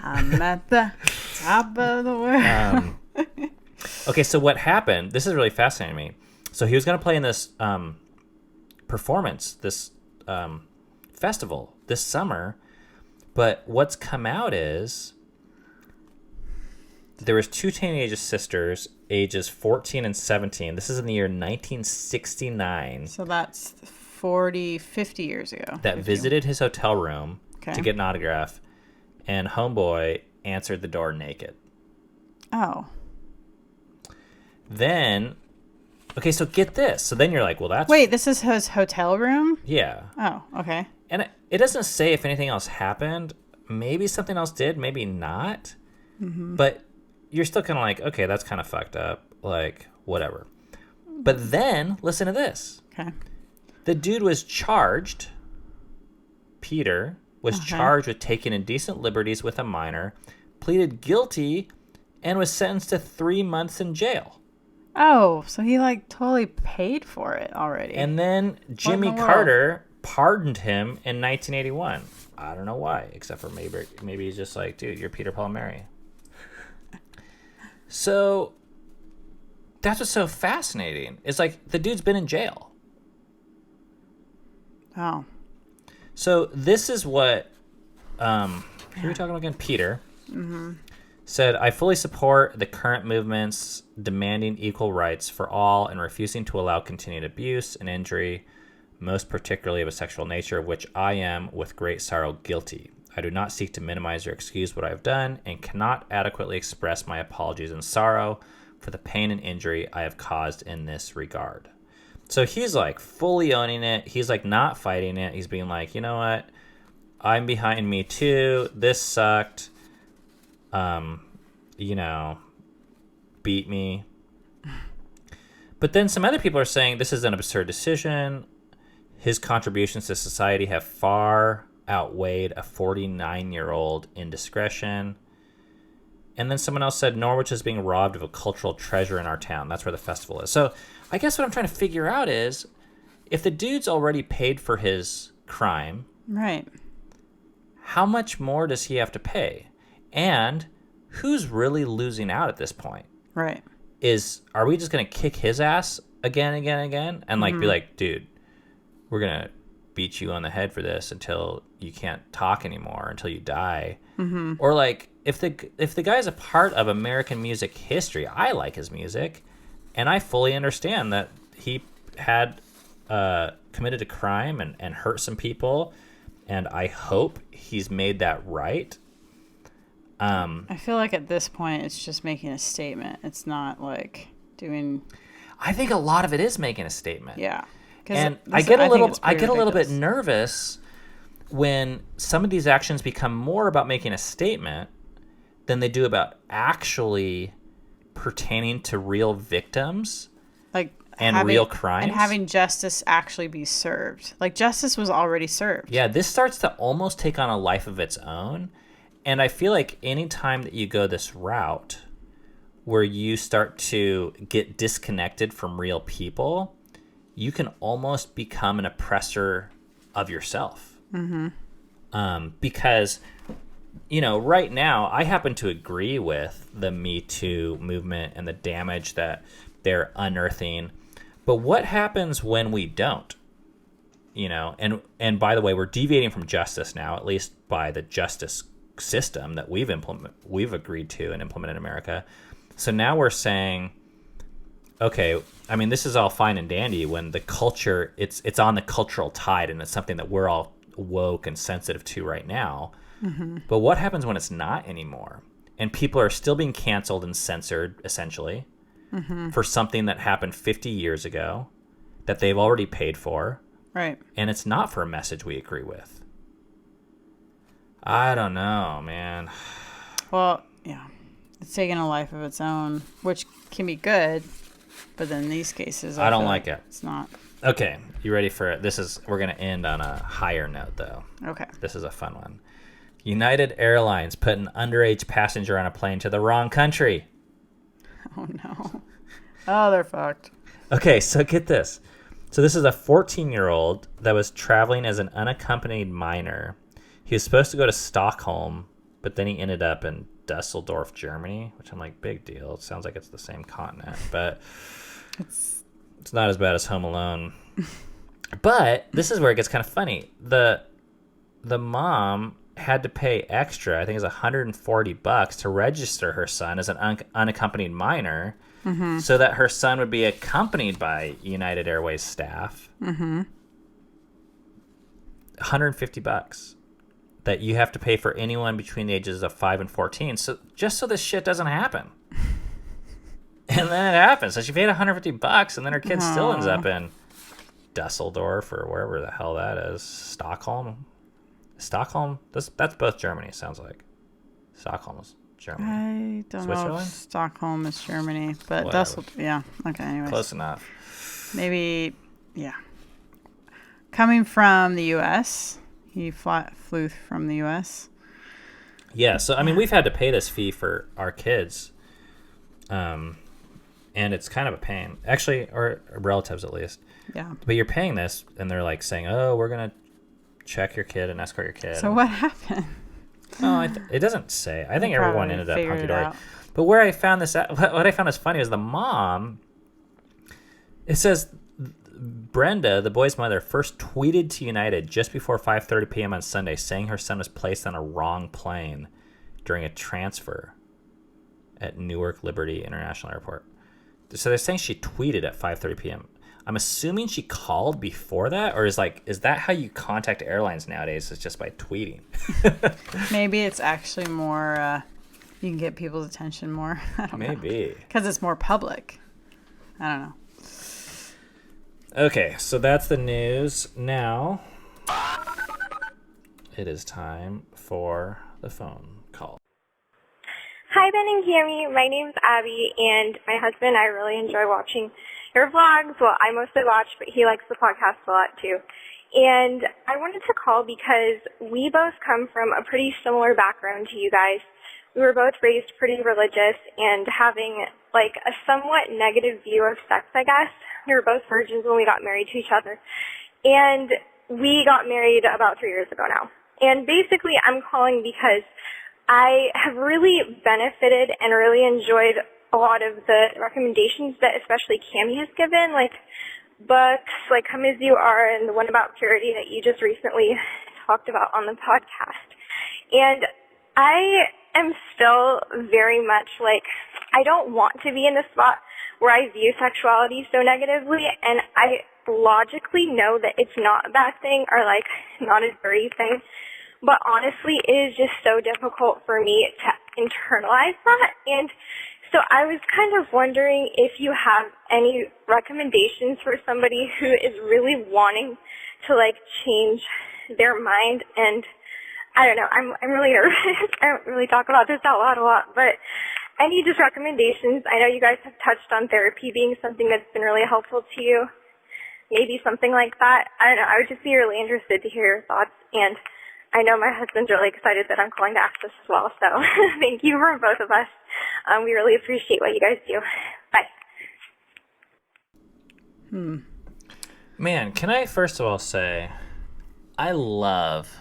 I'm at the top of the world. Okay, so what happened? This is really fascinating to me. So he was going to play in this performance, this festival this summer, but what's come out is there was 2 teenage sisters, ages 14 and 17. This is in the year 1969. So that's 40, 50 years ago. That 50. visited his hotel room Okay. to get an autograph, and homeboy answered the door naked. Oh. Then, okay, so get this. So then you're like, well, that's... Wait, this is his hotel room? Yeah. Oh, okay. And it doesn't say if anything else happened. Maybe something else did, maybe not. Mm-hmm. But you're still kind of like, okay, that's kind of fucked up. Like, whatever. But then, listen to this. Okay. The dude was charged, Peter, was charged with taking indecent liberties with a minor, pleaded guilty, and was sentenced to 3 months in jail. Oh, so he like totally paid for it already. And then Jimmy Carter pardoned him in 1981. I don't know why, except for maybe he's just like, dude, you're Peter, Paul, and Mary. So that's what's so fascinating. It's like the dude's been in jail. Oh. So this is what who are we talking about again? Peter said, I fully support the current movements demanding equal rights for all and refusing to allow continued abuse and injury, most particularly of a sexual nature, of which I am, with great sorrow, guilty. I do not seek to minimize or excuse what I have done and cannot adequately express my apologies and sorrow for the pain and injury I have caused in this regard. So he's like fully owning it. He's like not fighting it. He's being like, you know what? I'm behind Me Too. This sucked. Beat me. But then some other people are saying this is an absurd decision. His contributions to society have far outweighed a 49-year-old indiscretion. And then someone else said Norwich is being robbed of a cultural treasure in our town. That's where the festival is. So I guess what I'm trying to figure out is if the dude's already paid for his crime, Right. how much more does he have to pay? And who's really losing out at this point? Right. Are we just going to kick his ass again, and like be like, dude, we're going to beat you on the head for this until you can't talk anymore, until you die? Mm-hmm. Or like, if the guy's a part of American music history, I like his music, and I fully understand that he had committed a crime and hurt some people, and I hope he's made that right. I feel like at this point it's just making a statement. It's not like doing. I think a lot of it is making a statement. Yeah. And I get a little bit nervous when some of these actions become more about making a statement than they do about actually pertaining to real victims, like real crimes, and having justice actually be served. Like justice was already served. Yeah, this starts to almost take on a life of its own. And I feel like any time that you go this route where you start to get disconnected from real people, you can almost become an oppressor of yourself. Mm-hmm. Because, right now, I happen to agree with the Me Too movement and the damage that they're unearthing. But what happens when we don't? And by the way, we're deviating from justice now, at least by the justice system that we've agreed to and implemented in America. So now we're saying, okay, I mean, this is all fine and dandy when the culture, it's on the cultural tide, and it's something that we're all woke and sensitive to right now. Mm-hmm. But what happens when it's not anymore? And people are still being canceled and censored, essentially, for something that happened 50 years ago that they've already paid for. Right. And it's not for a message we agree with. I don't know, man. Well, yeah. It's taking a life of its own, which can be good. But in these cases, I don't feel like it. It's not. Okay, you ready for it? We're going to end on a higher note, though. Okay. This is a fun one. United Airlines put an underage passenger on a plane to the wrong country. Oh, no. Oh, they're fucked. Okay, so get this. So this is a 14-year-old that was traveling as an unaccompanied minor. He was supposed to go to Stockholm, but then he ended up in Dusseldorf, Germany, which I'm like, big deal. It sounds like it's the same continent, but it's not as bad as Home Alone. But this is where it gets kind of funny. The mom had to pay extra, I think it's $140 to register her son as an unaccompanied minor, so that her son would be accompanied by United Airways staff. $150 that you have to pay for anyone between the ages of 5 and 14. So just so this shit doesn't happen. And then it happens. So she paid $150, and then her kid still ends up in Dusseldorf or wherever the hell that is. Stockholm. That's both Germany, sounds like. Stockholm is Germany. I don't know if Stockholm is Germany, but Dusseldorf. Yeah. Okay. Anyways. Close enough. Maybe. Yeah. Coming from the U.S., he flew from the U.S. Yeah. So I mean, we've had to pay this fee for our kids, and it's kind of a pain, actually, or relatives at least. Yeah. But you're paying this, and they're like saying, "Oh, we're gonna check your kid and escort your kid." So what happened? Oh, it doesn't say. I think everyone ended up hunky-dory. out. But where I found this, what I found is funny is the mom. It says Brenda, the boy's mother, first tweeted to United just before 5:30 p.m. on Sunday, saying her son was placed on a wrong plane during a transfer at Newark Liberty International Airport. So they're saying she tweeted at 5:30 p.m. I'm assuming she called before that, or is that how you contact airlines nowadays? It's just by tweeting. Maybe it's actually more. You can get people's attention more. I don't know. Maybe because it's more public. I don't know. Okay, so that's the news. Now it is time for the phone call. Hi, Ben and Cammy. My name's Abby, and my husband and I really enjoy watching your vlogs. Well, I mostly watch, but he likes the podcast a lot, too. And I wanted to call because we both come from a pretty similar background to you guys. We were both raised pretty religious and having, like, a somewhat negative view of sex, I guess. We were both virgins when we got married to each other. And we got married about 3 years ago now. And basically, I'm calling because I have really benefited and really enjoyed a lot of the recommendations that especially Cammy has given, like books like Come As You Are and the one about purity that you just recently talked about on the podcast. And I am still very much like, I don't want to be in the spot where I view sexuality so negatively, and I logically know that it's not a bad thing or like not a dirty thing. But honestly, it is just so difficult for me to internalize that. And so I was kind of wondering if you have any recommendations for somebody who is really wanting to like change their mind. And I don't know, I'm really nervous. I don't really talk about this out loud a lot, but I need just recommendations. I know you guys have touched on therapy being something that's been really helpful to you. Maybe something like that. I don't know. I would just be really interested to hear your thoughts. And I know my husband's really excited that I'm calling to ask this as well. So thank you for both of us. We really appreciate what you guys do. Bye. Man, can I first of all say, I love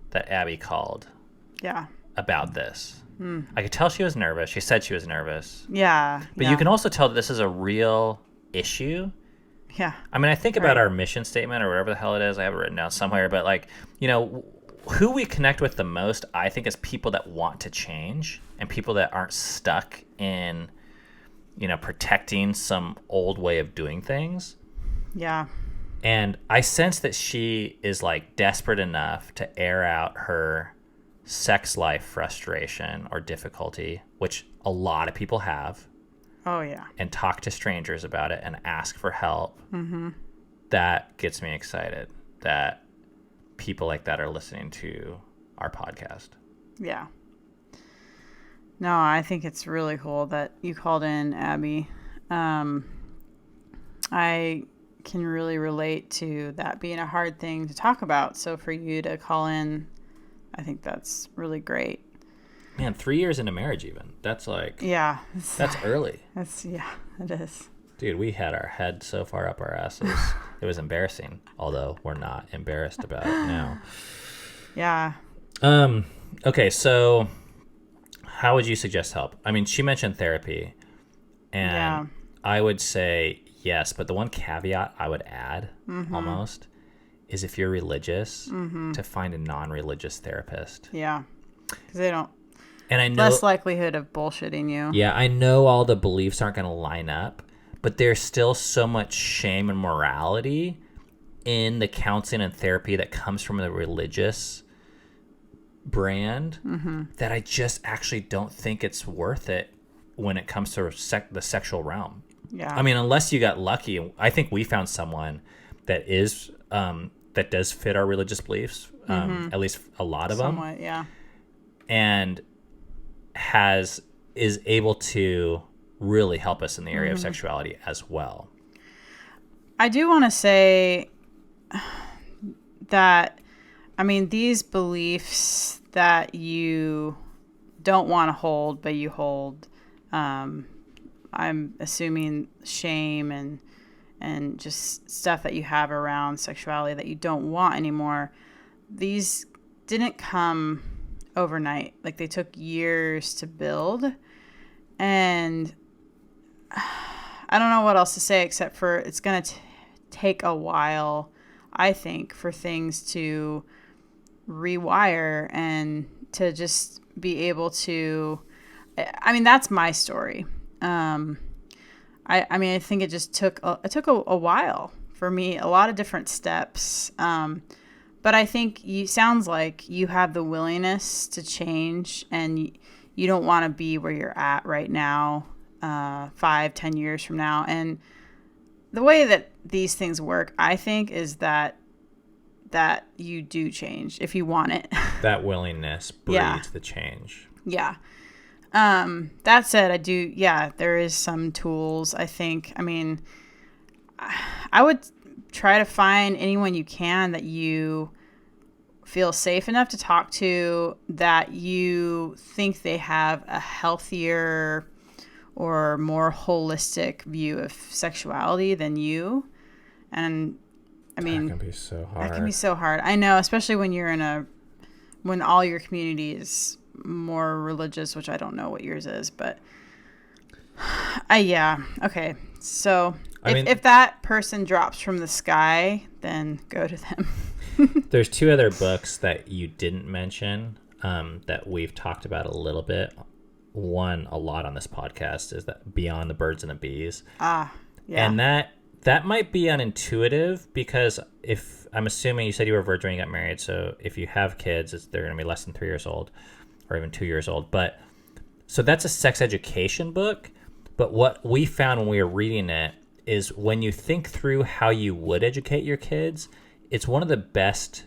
that Abby called about this. I could tell she was nervous. She said she was nervous. Yeah. But you can also tell that this is a real issue. Yeah. I mean, I think about our mission statement or whatever the hell it is. I have it written down somewhere. But, like, you know, who we connect with the most, I think, is people that want to change and people that aren't stuck in, you know, protecting some old way of doing things. Yeah. And I sense that she is, like, desperate enough to air out her sex life frustration or difficulty, which a lot of people have. Oh, yeah. And talk to strangers about it and ask for help. Mm-hmm. That gets me excited that people like that are listening to our podcast. Yeah. No, I think it's really cool that you called in, Abby. I can really relate to that being a hard thing to talk about. So for you to call in, I think that's really great. Man, 3 years into marriage even. That's like... Yeah. That's early. Yeah, it is. Dude, we had our head so far up our asses. It was embarrassing, although we're not embarrassed about it now. Yeah. Okay, so how would you suggest help? I mean, she mentioned therapy, and I would say yes, but the one caveat I would add almost is if you're religious, to find a non-religious therapist. Yeah, because they don't... And I know... Less likelihood of bullshitting you. Yeah, I know all the beliefs aren't going to line up, but there's still so much shame and morality in the counseling and therapy that comes from the religious brand that I just actually don't think it's worth it when it comes to the sexual realm. Yeah. I mean, unless you got lucky. I think we found someone that is that does fit our religious beliefs, at least a lot of Somewhat, them. yeah. And is able to really help us in the area of sexuality as well. I do want to say that, I mean, these beliefs that you don't want to hold, but you hold, I'm assuming shame and just stuff that you have around sexuality that you don't want anymore. These didn't come overnight. Like, they took years to build. And I don't know what else to say except for it's going to take a while, I think, for things to rewire and to just be able to... I mean, that's my story. I mean, I think it just took a while for me, a lot of different steps. But I think sounds like you have the willingness to change, and you don't want to be where you're at right now, 5-10 years from now. And the way that these things work, I think, is that you do change if you want it. That willingness breeds the change. Yeah. That said, I do, there is some tools, I think. I mean, I would try to find anyone you can that you feel safe enough to talk to, that you think they have a healthier or more holistic view of sexuality than you. And I mean, that can be so hard. That can be so hard. I know, especially when you're when all your community is more religious, which I don't know what yours is, but okay. So if that person drops from the sky, then go to them. There's two other books that you didn't mention that we've talked about a little bit. One a lot on this podcast is that Beyond the Birds and the Bees. Yeah. And that might be unintuitive, because if I'm assuming you said you were a virgin when you got married, so if you have kids, they're going to be less than 3 years old or even 2 years old. But so that's a sex education book. But what we found when we were reading it is when you think through how you would educate your kids, it's one of the best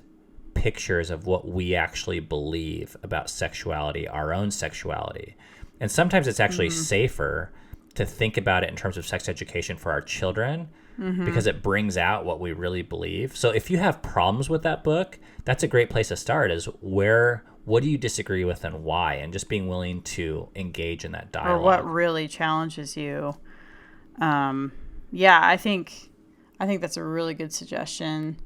pictures of what we actually believe about sexuality, our own sexuality. And sometimes it's actually safer to think about it in terms of sex education for our children, because it brings out what we really believe. So if you have problems with that book, that's a great place to start, is what do you disagree with and why, and just being willing to engage in that dialogue. Or what really challenges you. I think that's a really good suggestion.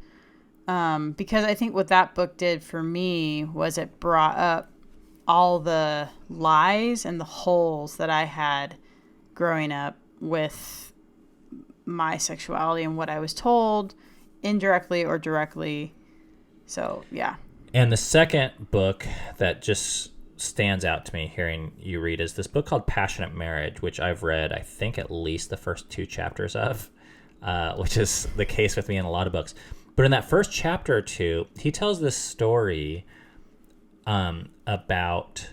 Because I think what that book did for me was it brought up all the lies and the holes that I had growing up with my sexuality and what I was told, indirectly or directly. So, yeah. And the second book that just stands out to me hearing you read is this book called Passionate Marriage, which I've read, I think, at least the first 2 chapters of, which is the case with me in a lot of books. But in that first chapter or 2, he tells this story about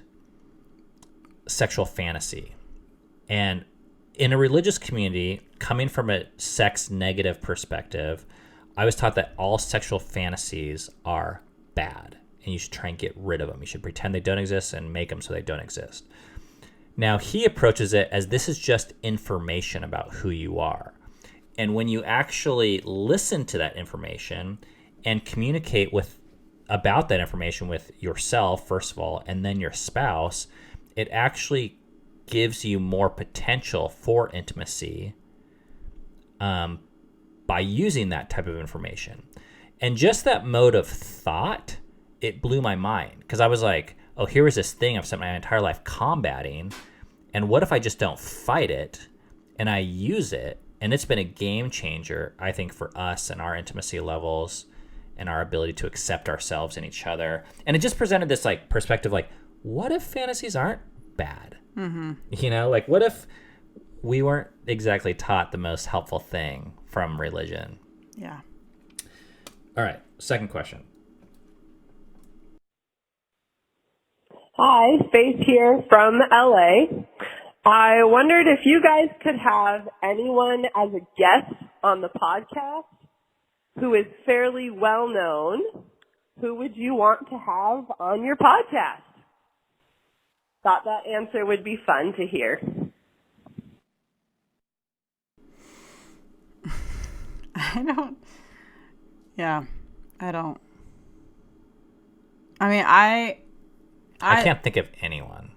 sexual fantasy. And in a religious community, coming from a sex negative perspective, I was taught that all sexual fantasies are bad and you should try and get rid of them. You should pretend they don't exist and make them so they don't exist. Now, he approaches it as this is just information about who you are. And when you actually listen to that information and communicate about that information with yourself, first of all, and then your spouse, it actually gives you more potential for intimacy by using that type of information. And just that mode of thought, it blew my mind, because I was like, oh, here was this thing I've spent my entire life combating, and what if I just don't fight it and I use it? And it's been a game changer, I think, for us and our intimacy levels and our ability to accept ourselves and each other. And it just presented this like perspective, like, what if fantasies aren't bad? Mm-hmm. You know, like, what if we weren't exactly taught the most helpful thing from religion? Yeah. All right, second question. Hi, Faith here from LA. I wondered if you guys could have anyone as a guest on the podcast who is fairly well known. Who would you want to have on your podcast? Thought that answer would be fun to hear. I don't. I mean, I can't think of anyone.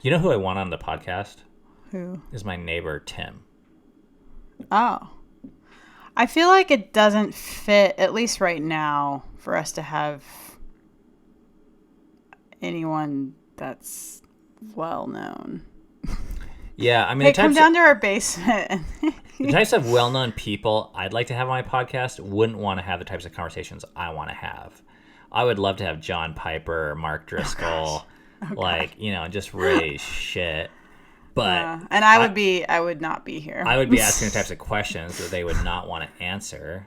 You know who I want on the podcast? Who? Is my neighbor, Tim. Oh. I feel like it doesn't fit, at least right now, for us to have anyone that's well known. Yeah, I mean, hey, come down to our basement. The types of well-known people I'd like to have on my podcast wouldn't want to have the types of conversations I want to have. I would love to have John Piper or Mark Driscoll, just raise shit. But and I would not be here. I would be asking the types of questions that they would not want to answer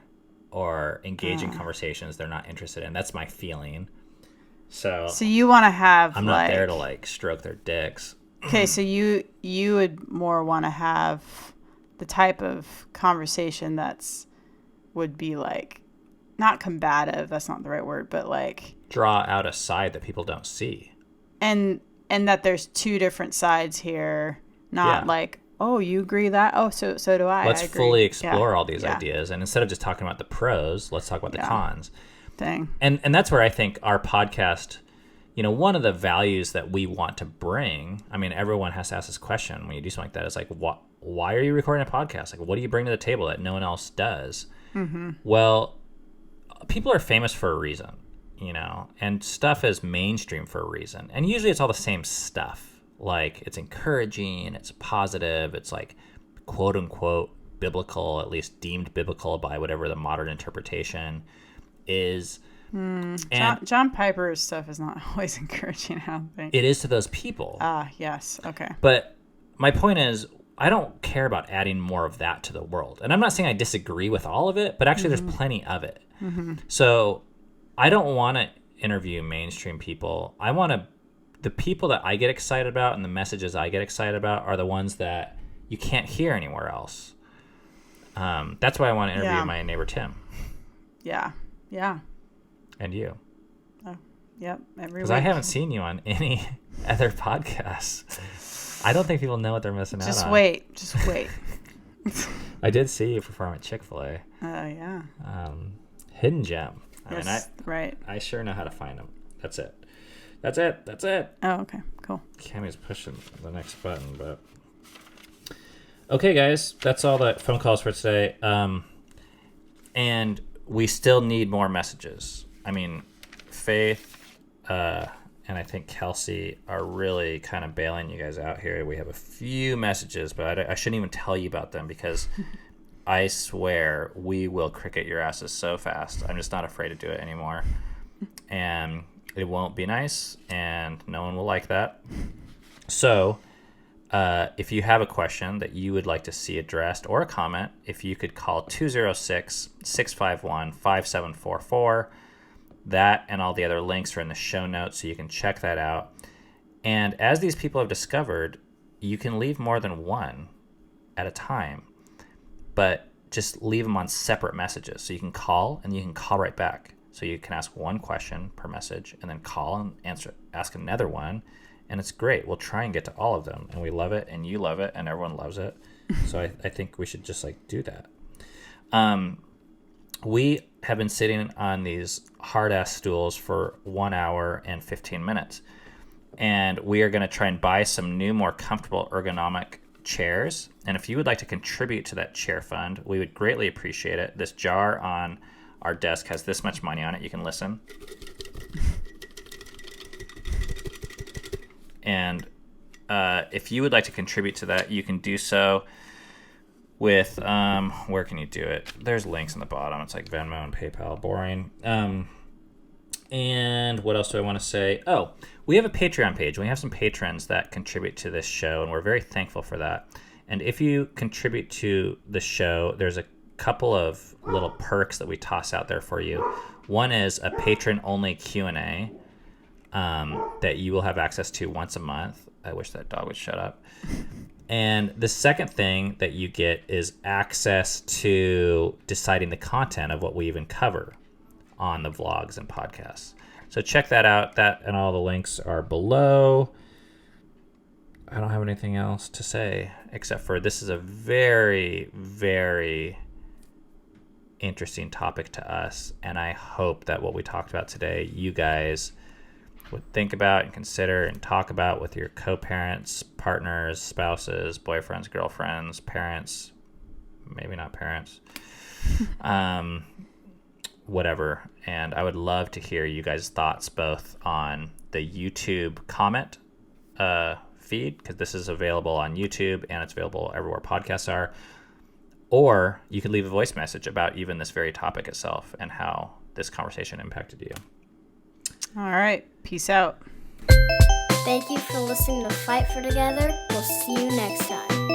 or engage in conversations they're not interested in. That's my feeling. So you want to have I'm not there to stroke their dicks. Okay, so you would more want to have the type of conversation would be not combative, that's not the right word, but draw out a side that people don't see. And that there's two different sides here, not oh, you agree that? Oh, so do I. Let's I agree. fully explore all these ideas, and instead of just talking about the pros, let's talk about the cons. Dang. And that's where I think our podcast, one of the values that we want to bring, I mean, everyone has to ask this question when you do something like that, is why are you recording a podcast? What do you bring to the table that no one else does? Mm-hmm. Well, people are famous for a reason, and stuff is mainstream for a reason. And usually it's all the same stuff. It's encouraging, it's positive, it's quote unquote biblical, at least deemed biblical by whatever the modern interpretation is. John Piper's stuff is not always encouraging, I don't think. It is to those people. Yes. Okay. But my point is, I don't care about adding more of that to the world. And I'm not saying I disagree with all of it, but actually there's plenty of it. Mm-hmm. So I don't want to interview mainstream people. The people that I get excited about and the messages I get excited about are the ones that you can't hear anywhere else. That's why I want to interview my neighbor, Tim. Yeah. Yeah. And you. Oh, yep. Every Because week. I haven't seen you on any other podcasts. I don't think people know what they're missing out on. Just wait. I did see you perform at Chick-fil-A. Oh, yeah. Hidden gem. Right. I sure know how to find them. That's it. Oh, okay. Cool. Cammy's pushing the next button, but... Okay, guys. That's all the phone calls for today. And we still need more messages. I mean, Faith and I think Kelsey are really kind of bailing you guys out here. We have a few messages, but I shouldn't even tell you about them because I swear we will cricket your asses so fast. I'm just not afraid to do it anymore. And it won't be nice, and no one will like that. So if you have a question that you would like to see addressed or a comment, if you could call 206-651-5744. That and all the other links are in the show notes, so you can check that out. And as these people have discovered, you can leave more than one at a time, but just leave them on separate messages. So you can call and you can call right back. So you can ask one question per message and then call and ask another one and it's great. We'll try and get to all of them, and we love it, and you love it, and everyone loves it. So I think we should just like do that. We have been sitting on these hard-ass stools for 1 hour and 15 minutes, and we are going to try and buy some new, more comfortable ergonomic chairs. And if you would like to contribute to that chair fund, we would greatly appreciate it. This jar on our desk has this much money on it. You can listen. And if you would like to contribute to that, you can do so with, where can you do it? There's links in the bottom. It's like Venmo and PayPal. Boring. And what else do I want to say? Oh, we have a Patreon page. We have some patrons that contribute to this show, and we're very thankful for that. And if you contribute to the show, there's a couple of little perks that we toss out there for you. One is a patron-only Q&A that you will have access to once a month. I wish that dog would shut up. And the second thing that you get is access to deciding the content of what we even cover on the vlogs and podcasts. So check that out. That and all the links are below. I don't have anything else to say except for this is a very, very interesting topic to us. And I hope that what we talked about today, you guys would think about and consider and talk about with your co-parents, partners, spouses, boyfriends, girlfriends, parents, maybe not parents, whatever. And I would love to hear you guys' thoughts both on the YouTube comment feed, because this is available on YouTube and it's available everywhere podcasts are, or you could leave a voice message about even this very topic itself and how this conversation impacted you. All right. Peace out. Thank you for listening to Fight for Together. We'll see you next time.